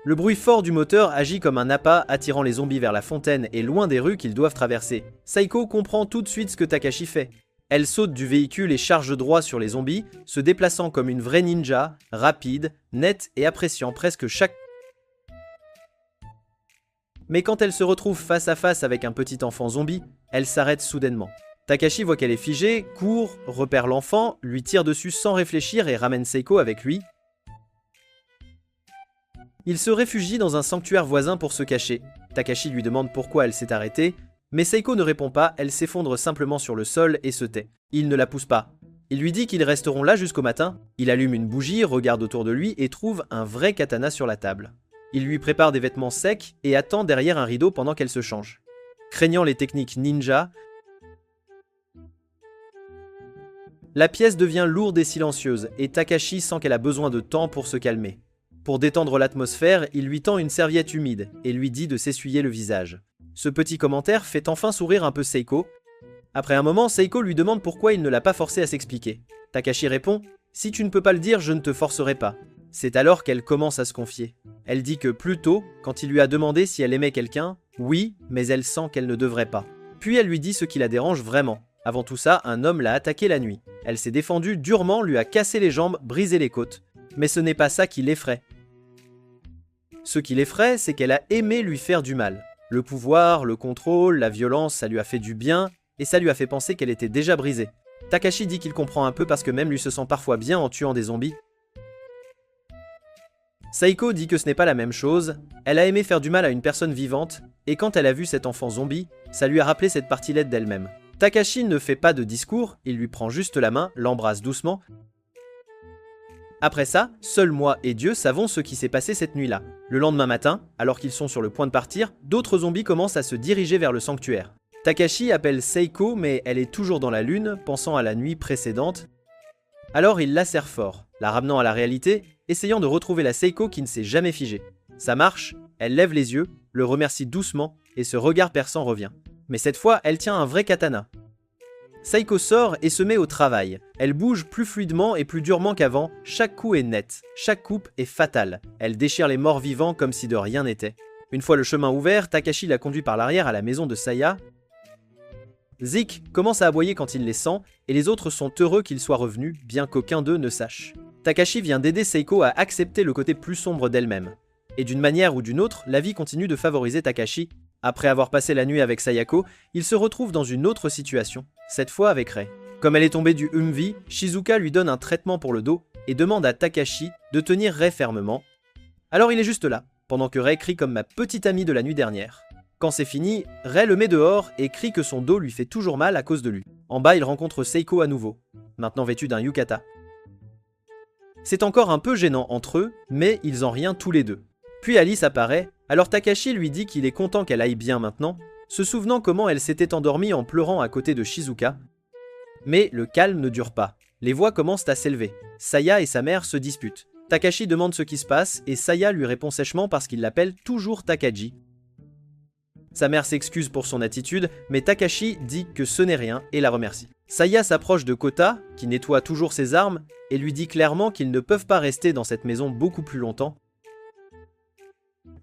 Le bruit fort du moteur agit comme un appât attirant les zombies vers la fontaine et loin des rues qu'ils doivent traverser. Seiko comprend tout de suite ce que Takashi fait. Elle saute du véhicule et charge droit sur les zombies, se déplaçant comme une vraie ninja, rapide, nette et appréciant presque chaque... Mais quand elle se retrouve face à face avec un petit enfant zombie, elle s'arrête soudainement. Takashi voit qu'elle est figée, court, repère l'enfant, lui tire dessus sans réfléchir et ramène Seiko avec lui. Il se réfugie dans un sanctuaire voisin pour se cacher. Takashi lui demande pourquoi elle s'est arrêtée, mais Seiko ne répond pas, elle s'effondre simplement sur le sol et se tait. Il ne la pousse pas. Il lui dit qu'ils resteront là jusqu'au matin. Il allume une bougie, regarde autour de lui et trouve un vrai katana sur la table. Il lui prépare des vêtements secs et attend derrière un rideau pendant qu'elle se change. Craignant les techniques ninja, La pièce devient lourde et silencieuse, et Takashi sent qu'elle a besoin de temps pour se calmer. Pour détendre l'atmosphère, il lui tend une serviette humide et lui dit de s'essuyer le visage. Ce petit commentaire fait enfin sourire un peu Seiko. Après un moment, Seiko lui demande pourquoi il ne l'a pas forcé à s'expliquer. Takashi répond « Si tu ne peux pas le dire, je ne te forcerai pas ». C'est alors qu'elle commence à se confier. Elle dit que plus tôt, quand il lui a demandé si elle aimait quelqu'un, oui, mais elle sent qu'elle ne devrait pas. Puis elle lui dit ce qui la dérange vraiment. Avant tout ça, un homme l'a attaquée la nuit. Elle s'est défendue durement, lui a cassé les jambes, brisé les côtes. Mais ce n'est pas ça qui l'effraie. Ce qui l'effraie, c'est qu'elle a aimé lui faire du mal. Le pouvoir, le contrôle, la violence, ça lui a fait du bien, et ça lui a fait penser qu'elle était déjà brisée. Takashi dit qu'il comprend un peu parce que même lui se sent parfois bien en tuant des zombies. Seiko dit que ce n'est pas la même chose, elle a aimé faire du mal à une personne vivante, et quand elle a vu cet enfant zombie, ça lui a rappelé cette partie laide d'elle-même. Takashi ne fait pas de discours, il lui prend juste la main, l'embrasse doucement. Après ça, seul moi et Dieu savons ce qui s'est passé cette nuit-là. Le lendemain matin, alors qu'ils sont sur le point de partir, d'autres zombies commencent à se diriger vers le sanctuaire. Takashi appelle Seiko, mais elle est toujours dans la lune, pensant à la nuit précédente. Alors il la serre fort, la ramenant à la réalité, essayant de retrouver la Seiko qui ne s'est jamais figée. Ça marche, elle lève les yeux, le remercie doucement, et ce regard perçant revient. Mais cette fois, elle tient un vrai katana. Seiko sort et se met au travail. Elle bouge plus fluidement et plus durement qu'avant, chaque coup est net, chaque coupe est fatale. Elle déchire les morts vivants comme si de rien n'était. Une fois le chemin ouvert, Takashi la conduit par l'arrière à la maison de Saya. Zik commence à aboyer quand il les sent, et les autres sont heureux qu'il soit revenu, bien qu'aucun d'eux ne sache. Takashi vient d'aider Seiko à accepter le côté plus sombre d'elle-même. Et d'une manière ou d'une autre, la vie continue de favoriser Takashi. Après avoir passé la nuit avec Sayako, il se retrouve dans une autre situation, cette fois avec Rei. Comme elle est tombée du Humvee, Shizuka lui donne un traitement pour le dos et demande à Takashi de tenir Rei fermement. Alors il est juste là, pendant que Rei crie comme ma petite amie de la nuit dernière. Quand c'est fini, Rei le met dehors et crie que son dos lui fait toujours mal à cause de lui. En bas, il rencontre Seiko à nouveau, maintenant vêtue d'un yukata. C'est encore un peu gênant entre eux, mais ils en rient tous les deux. Puis Alice apparaît, alors Takashi lui dit qu'il est content qu'elle aille bien maintenant, se souvenant comment elle s'était endormie en pleurant à côté de Shizuka. Mais le calme ne dure pas. Les voix commencent à s'élever. Saya et sa mère se disputent. Takashi demande ce qui se passe et Saya lui répond sèchement parce qu'il l'appelle toujours Takagi. Sa mère s'excuse pour son attitude, mais Takashi dit que ce n'est rien et la remercie. Saya s'approche de Kota, qui nettoie toujours ses armes, et lui dit clairement qu'ils ne peuvent pas rester dans cette maison beaucoup plus longtemps.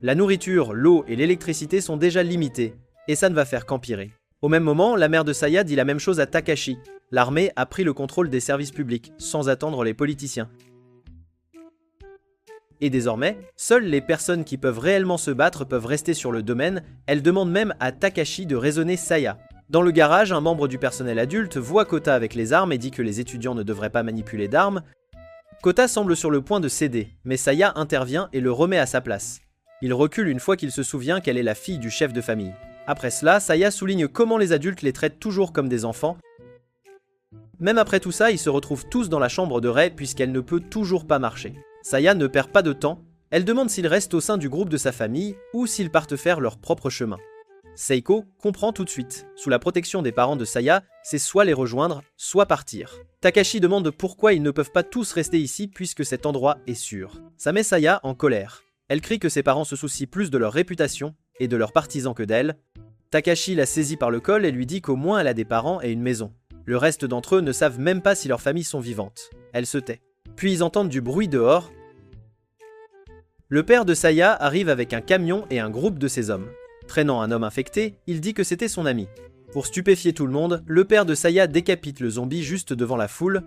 La nourriture, l'eau et l'électricité sont déjà limitées, et ça ne va faire qu'empirer. Au même moment, la mère de Saya dit la même chose à Takashi. L'armée a pris le contrôle des services publics, sans attendre les politiciens. Et désormais, seules les personnes qui peuvent réellement se battre peuvent rester sur le domaine, elle demande même à Takashi de raisonner Saya. Dans le garage, un membre du personnel adulte voit Kota avec les armes et dit que les étudiants ne devraient pas manipuler d'armes. Kota semble sur le point de céder, mais Saya intervient et le remet à sa place. Il recule une fois qu'il se souvient qu'elle est la fille du chef de famille. Après cela, Saya souligne comment les adultes les traitent toujours comme des enfants. Même après tout ça, ils se retrouvent tous dans la chambre de Rei puisqu'elle ne peut toujours pas marcher. Saya ne perd pas de temps, elle demande s'ils restent au sein du groupe de sa famille ou s'ils partent faire leur propre chemin. Seiko comprend tout de suite. Sous la protection des parents de Saya, c'est soit les rejoindre, soit partir. Takashi demande pourquoi ils ne peuvent pas tous rester ici puisque cet endroit est sûr. Ça met Saya en colère. Elle crie que ses parents se soucient plus de leur réputation et de leurs partisans que d'elle. Takashi la saisit par le col et lui dit qu'au moins elle a des parents et une maison. Le reste d'entre eux ne savent même pas si leurs familles sont vivantes. Elle se tait. Puis ils entendent du bruit dehors. Le père de Saya arrive avec un camion et un groupe de ses hommes. Traînant un homme infecté, il dit que c'était son ami. Pour stupéfier tout le monde, le père de Saya décapite le zombie juste devant la foule.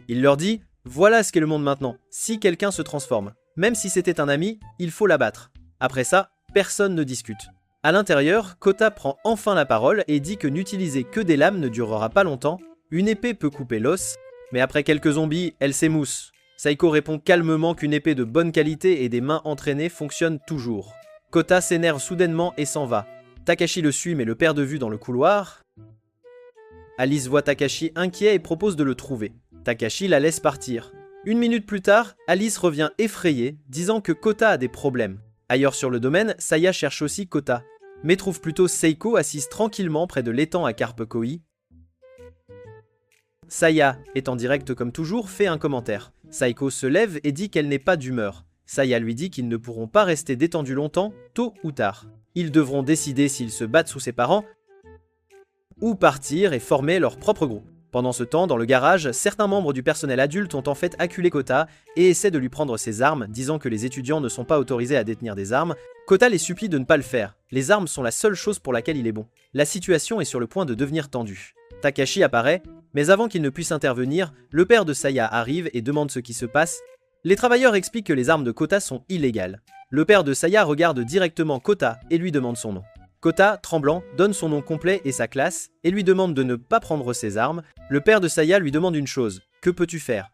Il leur dit « Voilà ce qu'est le monde maintenant, si quelqu'un se transforme. Même si c'était un ami, il faut l'abattre. » Après ça, personne ne discute. À l'intérieur, Kota prend enfin la parole et dit que n'utiliser que des lames ne durera pas longtemps. Une épée peut couper l'os, mais après quelques zombies, elle s'émousse. Seiko répond calmement qu'une épée de bonne qualité et des mains entraînées fonctionnent toujours. Kota s'énerve soudainement et s'en va. Takashi le suit mais le perd de vue dans le couloir. Alice voit Takashi inquiet et propose de le trouver. Takashi la laisse partir. Une minute plus tard, Alice revient effrayée, disant que Kota a des problèmes. Ailleurs sur le domaine, Saya cherche aussi Kota, mais trouve plutôt Seiko assise tranquillement près de l'étang à carpe koi. Saya, étant directe comme toujours, fait un commentaire. Saiko se lève et dit qu'elle n'est pas d'humeur. Saya lui dit qu'ils ne pourront pas rester détendus longtemps, tôt ou tard. Ils devront décider s'ils se battent sous ses parents ou partir et former leur propre groupe. Pendant ce temps, dans le garage, certains membres du personnel adulte ont en fait acculé Kota et essaient de lui prendre ses armes, disant que les étudiants ne sont pas autorisés à détenir des armes. Kota les supplie de ne pas le faire. Les armes sont la seule chose pour laquelle il est bon. La situation est sur le point de devenir tendue. Takashi apparaît, mais avant qu'il ne puisse intervenir, le père de Saya arrive et demande ce qui se passe. Les travailleurs expliquent que les armes de Kota sont illégales. Le père de Saya regarde directement Kota et lui demande son nom. Kota, tremblant, donne son nom complet et sa classe, et lui demande de ne pas prendre ses armes. Le père de Saya lui demande une chose, que peux-tu faire?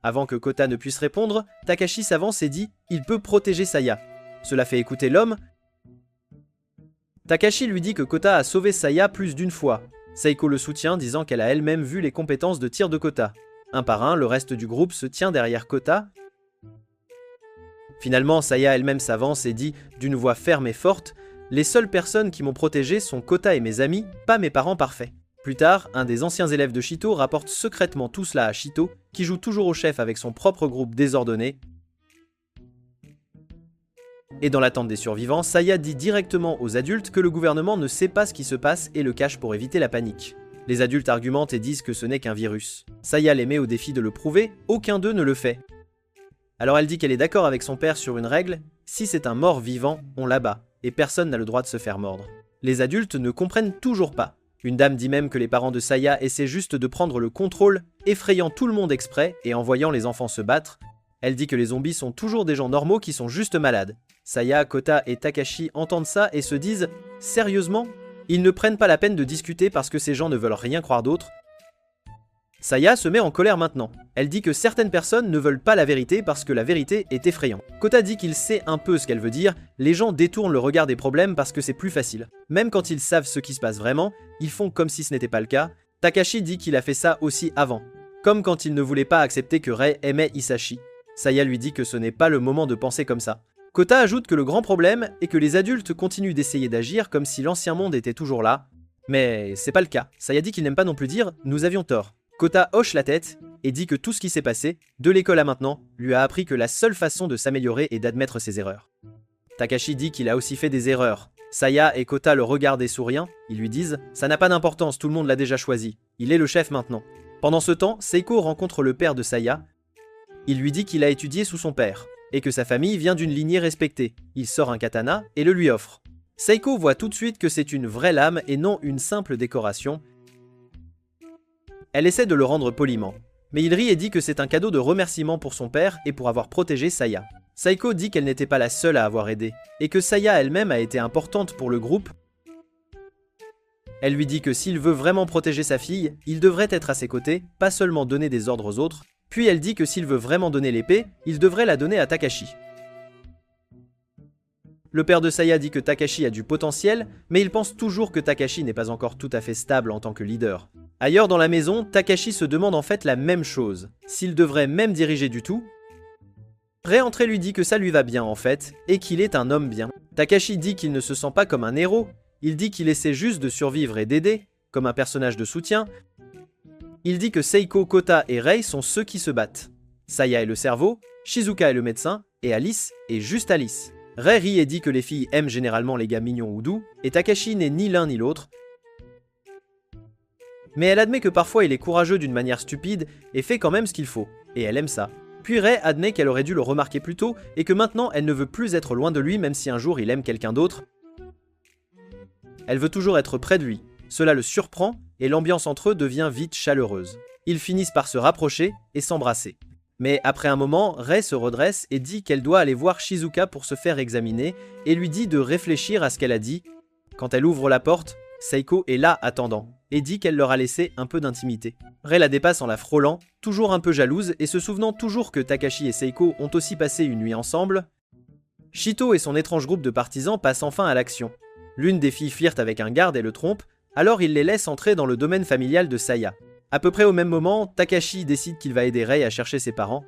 Avant que Kota ne puisse répondre, Takashi s'avance et dit « Il peut protéger Saya ». Cela fait écouter l'homme. Takashi lui dit que Kota a sauvé Saya plus d'une fois. Seiko le soutient, disant qu'elle a elle-même vu les compétences de tir de Kota. Un par un, le reste du groupe se tient derrière Kota. Finalement, Saya elle-même s'avance et dit, d'une voix ferme et forte, « Les seules personnes qui m'ont protégé sont Kota et mes amis, pas mes parents parfaits. » Plus tard, un des anciens élèves de Shito rapporte secrètement tout cela à Shito, qui joue toujours au chef avec son propre groupe désordonné. Et dans l'attente des survivants, Saya dit directement aux adultes que le gouvernement ne sait pas ce qui se passe et le cache pour éviter la panique. Les adultes argumentent et disent que ce n'est qu'un virus. Saya les met au défi de le prouver, aucun d'eux ne le fait. Alors elle dit qu'elle est d'accord avec son père sur une règle, si c'est un mort vivant, on l'abat, et personne n'a le droit de se faire mordre. Les adultes ne comprennent toujours pas. Une dame dit même que les parents de Saya essaient juste de prendre le contrôle, effrayant tout le monde exprès et en voyant les enfants se battre. Elle dit que les zombies sont toujours des gens normaux qui sont juste malades. Saya, Kota et Takashi entendent ça et se disent « Sérieusement ?» Ils ne prennent pas la peine de discuter parce que ces gens ne veulent rien croire d'autre. Saya se met en colère maintenant. Elle dit que certaines personnes ne veulent pas la vérité parce que la vérité est effrayante. Kota dit qu'il sait un peu ce qu'elle veut dire, les gens détournent le regard des problèmes parce que c'est plus facile. Même quand ils savent ce qui se passe vraiment, ils font comme si ce n'était pas le cas. Takashi dit qu'il a fait ça aussi avant, comme quand il ne voulait pas accepter que Rei aimait Hisashi. Saya lui dit que ce n'est pas le moment de penser comme ça. Kota ajoute que le grand problème est que les adultes continuent d'essayer d'agir comme si l'ancien monde était toujours là. Mais c'est pas le cas. Saya dit qu'il n'aime pas non plus dire « nous avions tort ». Kota hoche la tête et dit que tout ce qui s'est passé, de l'école à maintenant, lui a appris que la seule façon de s'améliorer est d'admettre ses erreurs. Takashi dit qu'il a aussi fait des erreurs. Saya et Kota le regardent et souriant, ils lui disent « ça n'a pas d'importance, tout le monde l'a déjà choisi, il est le chef maintenant ». Pendant ce temps, Seiko rencontre le père de Saya. Il lui dit qu'il a étudié sous son père, et que sa famille vient d'une lignée respectée. Il sort un katana et le lui offre. Seiko voit tout de suite que c'est une vraie lame et non une simple décoration. Elle essaie de le rendre poliment, mais il rit et dit que c'est un cadeau de remerciement pour son père et pour avoir protégé Saya. Seiko dit qu'elle n'était pas la seule à avoir aidé, et que Saya elle-même a été importante pour le groupe. Elle lui dit que s'il veut vraiment protéger sa fille, il devrait être à ses côtés, pas seulement donner des ordres aux autres. Puis elle dit que s'il veut vraiment donner l'épée, il devrait la donner à Takashi. Le père de Saya dit que Takashi a du potentiel, mais il pense toujours que Takashi n'est pas encore tout à fait stable en tant que leader. Ailleurs dans la maison, Takashi se demande en fait la même chose, s'il devrait même diriger du tout. Réentré lui dit que ça lui va bien en fait, et qu'il est un homme bien. Takashi dit qu'il ne se sent pas comme un héros, il dit qu'il essaie juste de survivre et d'aider, comme un personnage de soutien. Il dit que Seiko, Kota et Rei sont ceux qui se battent. Saya est le cerveau, Shizuka est le médecin, et Alice est juste Alice. Rei rit et dit que les filles aiment généralement les gars mignons ou doux, et Takashi n'est ni l'un ni l'autre. Mais elle admet que parfois il est courageux d'une manière stupide et fait quand même ce qu'il faut, et elle aime ça. Puis Rei admet qu'elle aurait dû le remarquer plus tôt et que maintenant elle ne veut plus être loin de lui même si un jour il aime quelqu'un d'autre. Elle veut toujours être près de lui. Cela le surprend et l'ambiance entre eux devient vite chaleureuse. Ils finissent par se rapprocher et s'embrasser. Mais après un moment, Rei se redresse et dit qu'elle doit aller voir Shizuka pour se faire examiner et lui dit de réfléchir à ce qu'elle a dit. Quand elle ouvre la porte, Seiko est là attendant et dit qu'elle leur a laissé un peu d'intimité. Rei la dépasse en la frôlant, toujours un peu jalouse et se souvenant toujours que Takashi et Seiko ont aussi passé une nuit ensemble. Shito et son étrange groupe de partisans passent enfin à l'action. L'une des filles flirte avec un garde et le trompe, alors il les laisse entrer dans le domaine familial de Saya. À peu près au même moment, Takashi décide qu'il va aider Rei à chercher ses parents.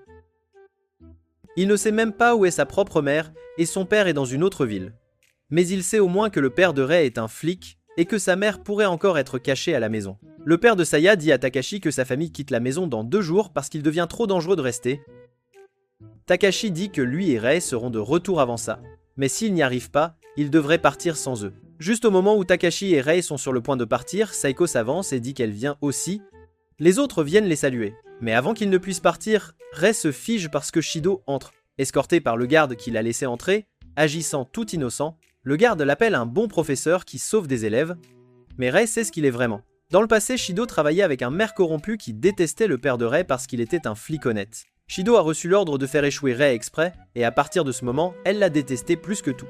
Il ne sait même pas où est sa propre mère et son père est dans une autre ville. Mais il sait au moins que le père de Rei est un flic et que sa mère pourrait encore être cachée à la maison. Le père de Saya dit à Takashi que sa famille quitte la maison dans 2 jours parce qu'il devient trop dangereux de rester. Takashi dit que lui et Rei seront de retour avant ça, mais s'ils n'y arrivent pas, ils devraient partir sans eux. Juste au moment où Takashi et Rei sont sur le point de partir, Saiko s'avance et dit qu'elle vient aussi. Les autres viennent les saluer, mais avant qu'ils ne puissent partir, Rei se fige parce que Shido entre. Escorté par le garde qui l'a laissé entrer, agissant tout innocent, le garde l'appelle un bon professeur qui sauve des élèves, mais Rei sait ce qu'il est vraiment. Dans le passé, Shido travaillait avec un maire corrompu qui détestait le père de Rei parce qu'il était un flic honnête. Shido a reçu l'ordre de faire échouer Rei exprès, et à partir de ce moment, elle l'a détesté plus que tout.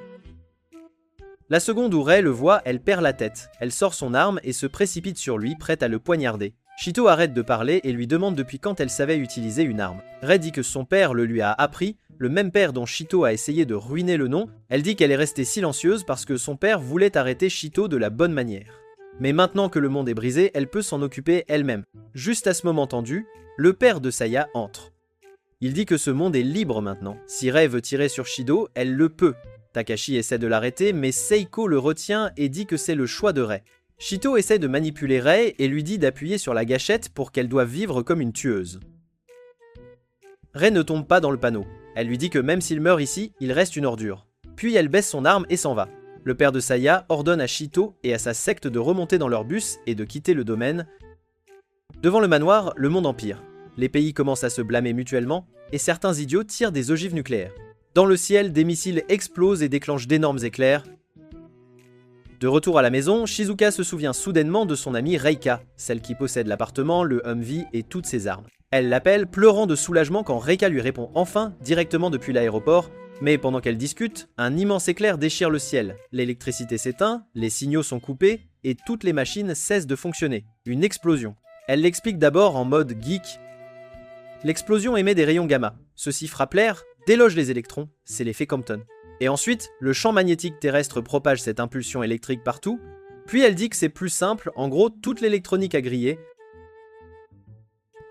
La seconde où Rei le voit, elle perd la tête. Elle sort son arme et se précipite sur lui, prête à le poignarder. Shito arrête de parler et lui demande depuis quand elle savait utiliser une arme. Rei dit que son père le lui a appris, le même père dont Shito a essayé de ruiner le nom. Elle dit qu'elle est restée silencieuse parce que son père voulait arrêter Shito de la bonne manière. Mais maintenant que le monde est brisé, elle peut s'en occuper elle-même. Juste à ce moment tendu, le père de Saya entre. Il dit que ce monde est libre maintenant. Si Rei veut tirer sur Shido, elle le peut. Takashi essaie de l'arrêter, mais Seiko le retient et dit que c'est le choix de Rei. Shito essaie de manipuler Rei et lui dit d'appuyer sur la gâchette pour qu'elle doive vivre comme une tueuse. Rei ne tombe pas dans le panneau. Elle lui dit que même s'il meurt ici, il reste une ordure. Puis elle baisse son arme et s'en va. Le père de Saya ordonne à Shito et à sa secte de remonter dans leur bus et de quitter le domaine. Devant le manoir, le monde empire. Les pays commencent à se blâmer mutuellement et certains idiots tirent des ogives nucléaires. Dans le ciel, des missiles explosent et déclenchent d'énormes éclairs. De retour à la maison, Shizuka se souvient soudainement de son amie Reika, celle qui possède l'appartement, le Humvee et toutes ses armes. Elle l'appelle, pleurant de soulagement quand Reika lui répond enfin, directement depuis l'aéroport. Mais pendant qu'elle discute, un immense éclair déchire le ciel. L'électricité s'éteint, les signaux sont coupés et toutes les machines cessent de fonctionner. Une explosion. Elle l'explique d'abord en mode geek. L'explosion émet des rayons gamma. Ceux-ci frappent l'air, délogent les électrons, c'est l'effet Compton. Et ensuite, le champ magnétique terrestre propage cette impulsion électrique partout. Puis elle dit que c'est plus simple, en gros, toute l'électronique a grillé.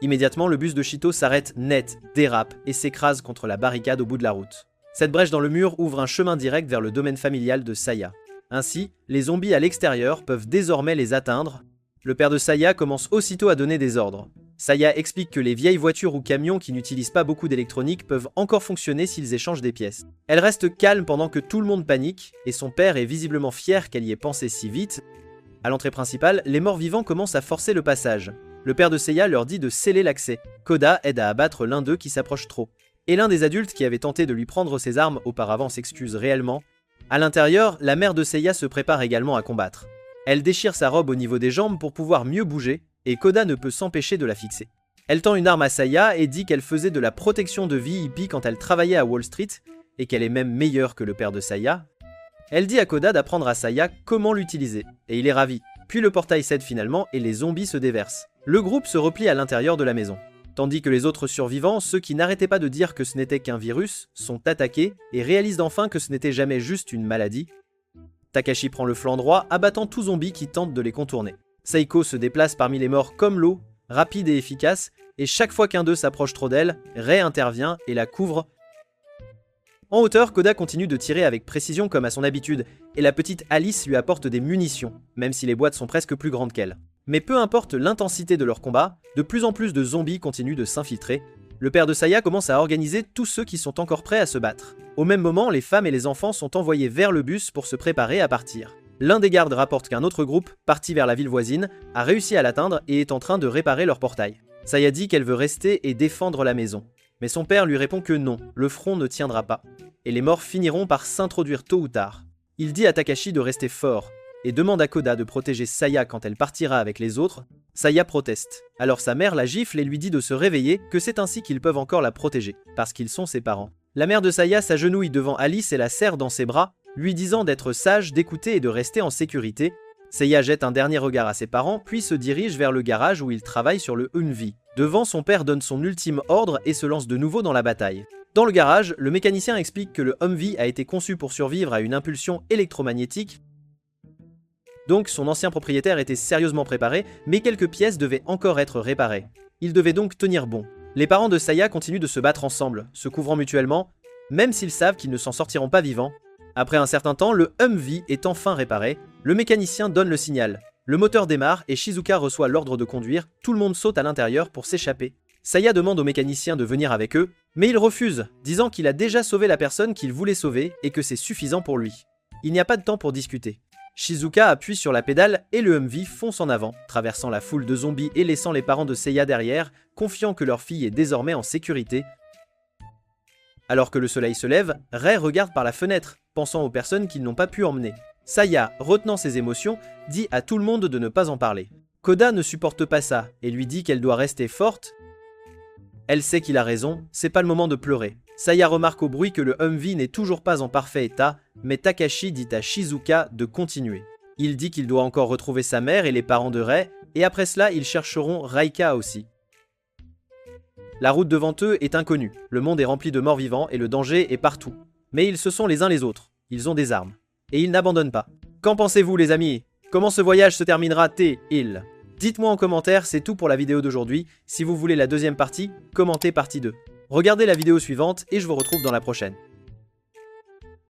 Immédiatement, le bus de Shito s'arrête net, dérape et s'écrase contre la barricade au bout de la route. Cette brèche dans le mur ouvre un chemin direct vers le domaine familial de Saya. Ainsi, les zombies à l'extérieur peuvent désormais les atteindre. Le père de Saya commence aussitôt à donner des ordres. Saya explique que les vieilles voitures ou camions qui n'utilisent pas beaucoup d'électronique peuvent encore fonctionner s'ils échangent des pièces. Elle reste calme pendant que tout le monde panique, et son père est visiblement fier qu'elle y ait pensé si vite. À l'entrée principale, les morts-vivants commencent à forcer le passage. Le père de Seiya leur dit de sceller l'accès. Koda aide à abattre l'un d'eux qui s'approche trop. Et l'un des adultes qui avait tenté de lui prendre ses armes auparavant s'excuse réellement. À l'intérieur, la mère de Seiya se prépare également à combattre. Elle déchire sa robe au niveau des jambes pour pouvoir mieux bouger, et Koda ne peut s'empêcher de la fixer. Elle tend une arme à Saya et dit qu'elle faisait de la protection de vie hippie quand elle travaillait à Wall Street, et qu'elle est même meilleure que le père de Saya. Elle dit à Koda d'apprendre à Saya comment l'utiliser, et il est ravi. Puis le portail cède finalement et les zombies se déversent. Le groupe se replie à l'intérieur de la maison. Tandis que les autres survivants, ceux qui n'arrêtaient pas de dire que ce n'était qu'un virus, sont attaqués et réalisent enfin que ce n'était jamais juste une maladie. Takashi prend le flanc droit, abattant tout zombie qui tente de les contourner. Seiko se déplace parmi les morts comme l'eau, rapide et efficace, et chaque fois qu'un d'eux s'approche trop d'elle, Rei intervient et la couvre. En hauteur, Koda continue de tirer avec précision comme à son habitude, et la petite Alice lui apporte des munitions, même si les boîtes sont presque plus grandes qu'elle. Mais peu importe l'intensité de leur combat, de plus en plus de zombies continuent de s'infiltrer. Le père de Saya commence à organiser tous ceux qui sont encore prêts à se battre. Au même moment, les femmes et les enfants sont envoyés vers le bus pour se préparer à partir. L'un des gardes rapporte qu'un autre groupe, parti vers la ville voisine, a réussi à l'atteindre et est en train de réparer leur portail. Saya dit qu'elle veut rester et défendre la maison. Mais son père lui répond que non, le front ne tiendra pas. Et les morts finiront par s'introduire tôt ou tard. Il dit à Takashi de rester fort, et demande à Koda de protéger Saya quand elle partira avec les autres. Saya proteste. Alors sa mère la gifle et lui dit de se réveiller, que c'est ainsi qu'ils peuvent encore la protéger, parce qu'ils sont ses parents. La mère de Saya s'agenouille devant Alice et la serre dans ses bras, lui disant d'être sage, d'écouter et de rester en sécurité. Seiya jette un dernier regard à ses parents, puis se dirige vers le garage où il travaille sur le Humvee. Devant, son père donne son ultime ordre et se lance de nouveau dans la bataille. Dans le garage, le mécanicien explique que le Humvee a été conçu pour survivre à une impulsion électromagnétique. Donc son ancien propriétaire était sérieusement préparé, mais quelques pièces devaient encore être réparées. Il devait donc tenir bon. Les parents de Saya continuent de se battre ensemble, se couvrant mutuellement, même s'ils savent qu'ils ne s'en sortiront pas vivants. Après un certain temps, le Humvee est enfin réparé. Le mécanicien donne le signal. Le moteur démarre et Shizuka reçoit l'ordre de conduire, tout le monde saute à l'intérieur pour s'échapper. Saya demande au mécanicien de venir avec eux, mais il refuse, disant qu'il a déjà sauvé la personne qu'il voulait sauver et que c'est suffisant pour lui. Il n'y a pas de temps pour discuter. Shizuka appuie sur la pédale et le Humvee fonce en avant, traversant la foule de zombies et laissant les parents de Seiya derrière, confiant que leur fille est désormais en sécurité. Alors que le soleil se lève, Rei regarde par la fenêtre, pensant aux personnes qu'ils n'ont pas pu emmener. Saya, retenant ses émotions, dit à tout le monde de ne pas en parler. Koda ne supporte pas ça et lui dit qu'elle doit rester forte. Elle sait qu'il a raison, c'est pas le moment de pleurer. Saya remarque au bruit que le Humvee n'est toujours pas en parfait état, mais Takashi dit à Shizuka de continuer. Il dit qu'il doit encore retrouver sa mère et les parents de Rei, et après cela ils chercheront Raika aussi. La route devant eux est inconnue, le monde est rempli de morts vivants et le danger est partout. Mais ils se sont les uns les autres, ils ont des armes. Et ils n'abandonnent pas. Qu'en pensez-vous les amis? Comment ce voyage se terminera-t-il? Dites-moi en commentaire, c'est tout pour la vidéo d'aujourd'hui. Si vous voulez la deuxième partie, commentez partie 2. Regardez la vidéo suivante et je vous retrouve dans la prochaine.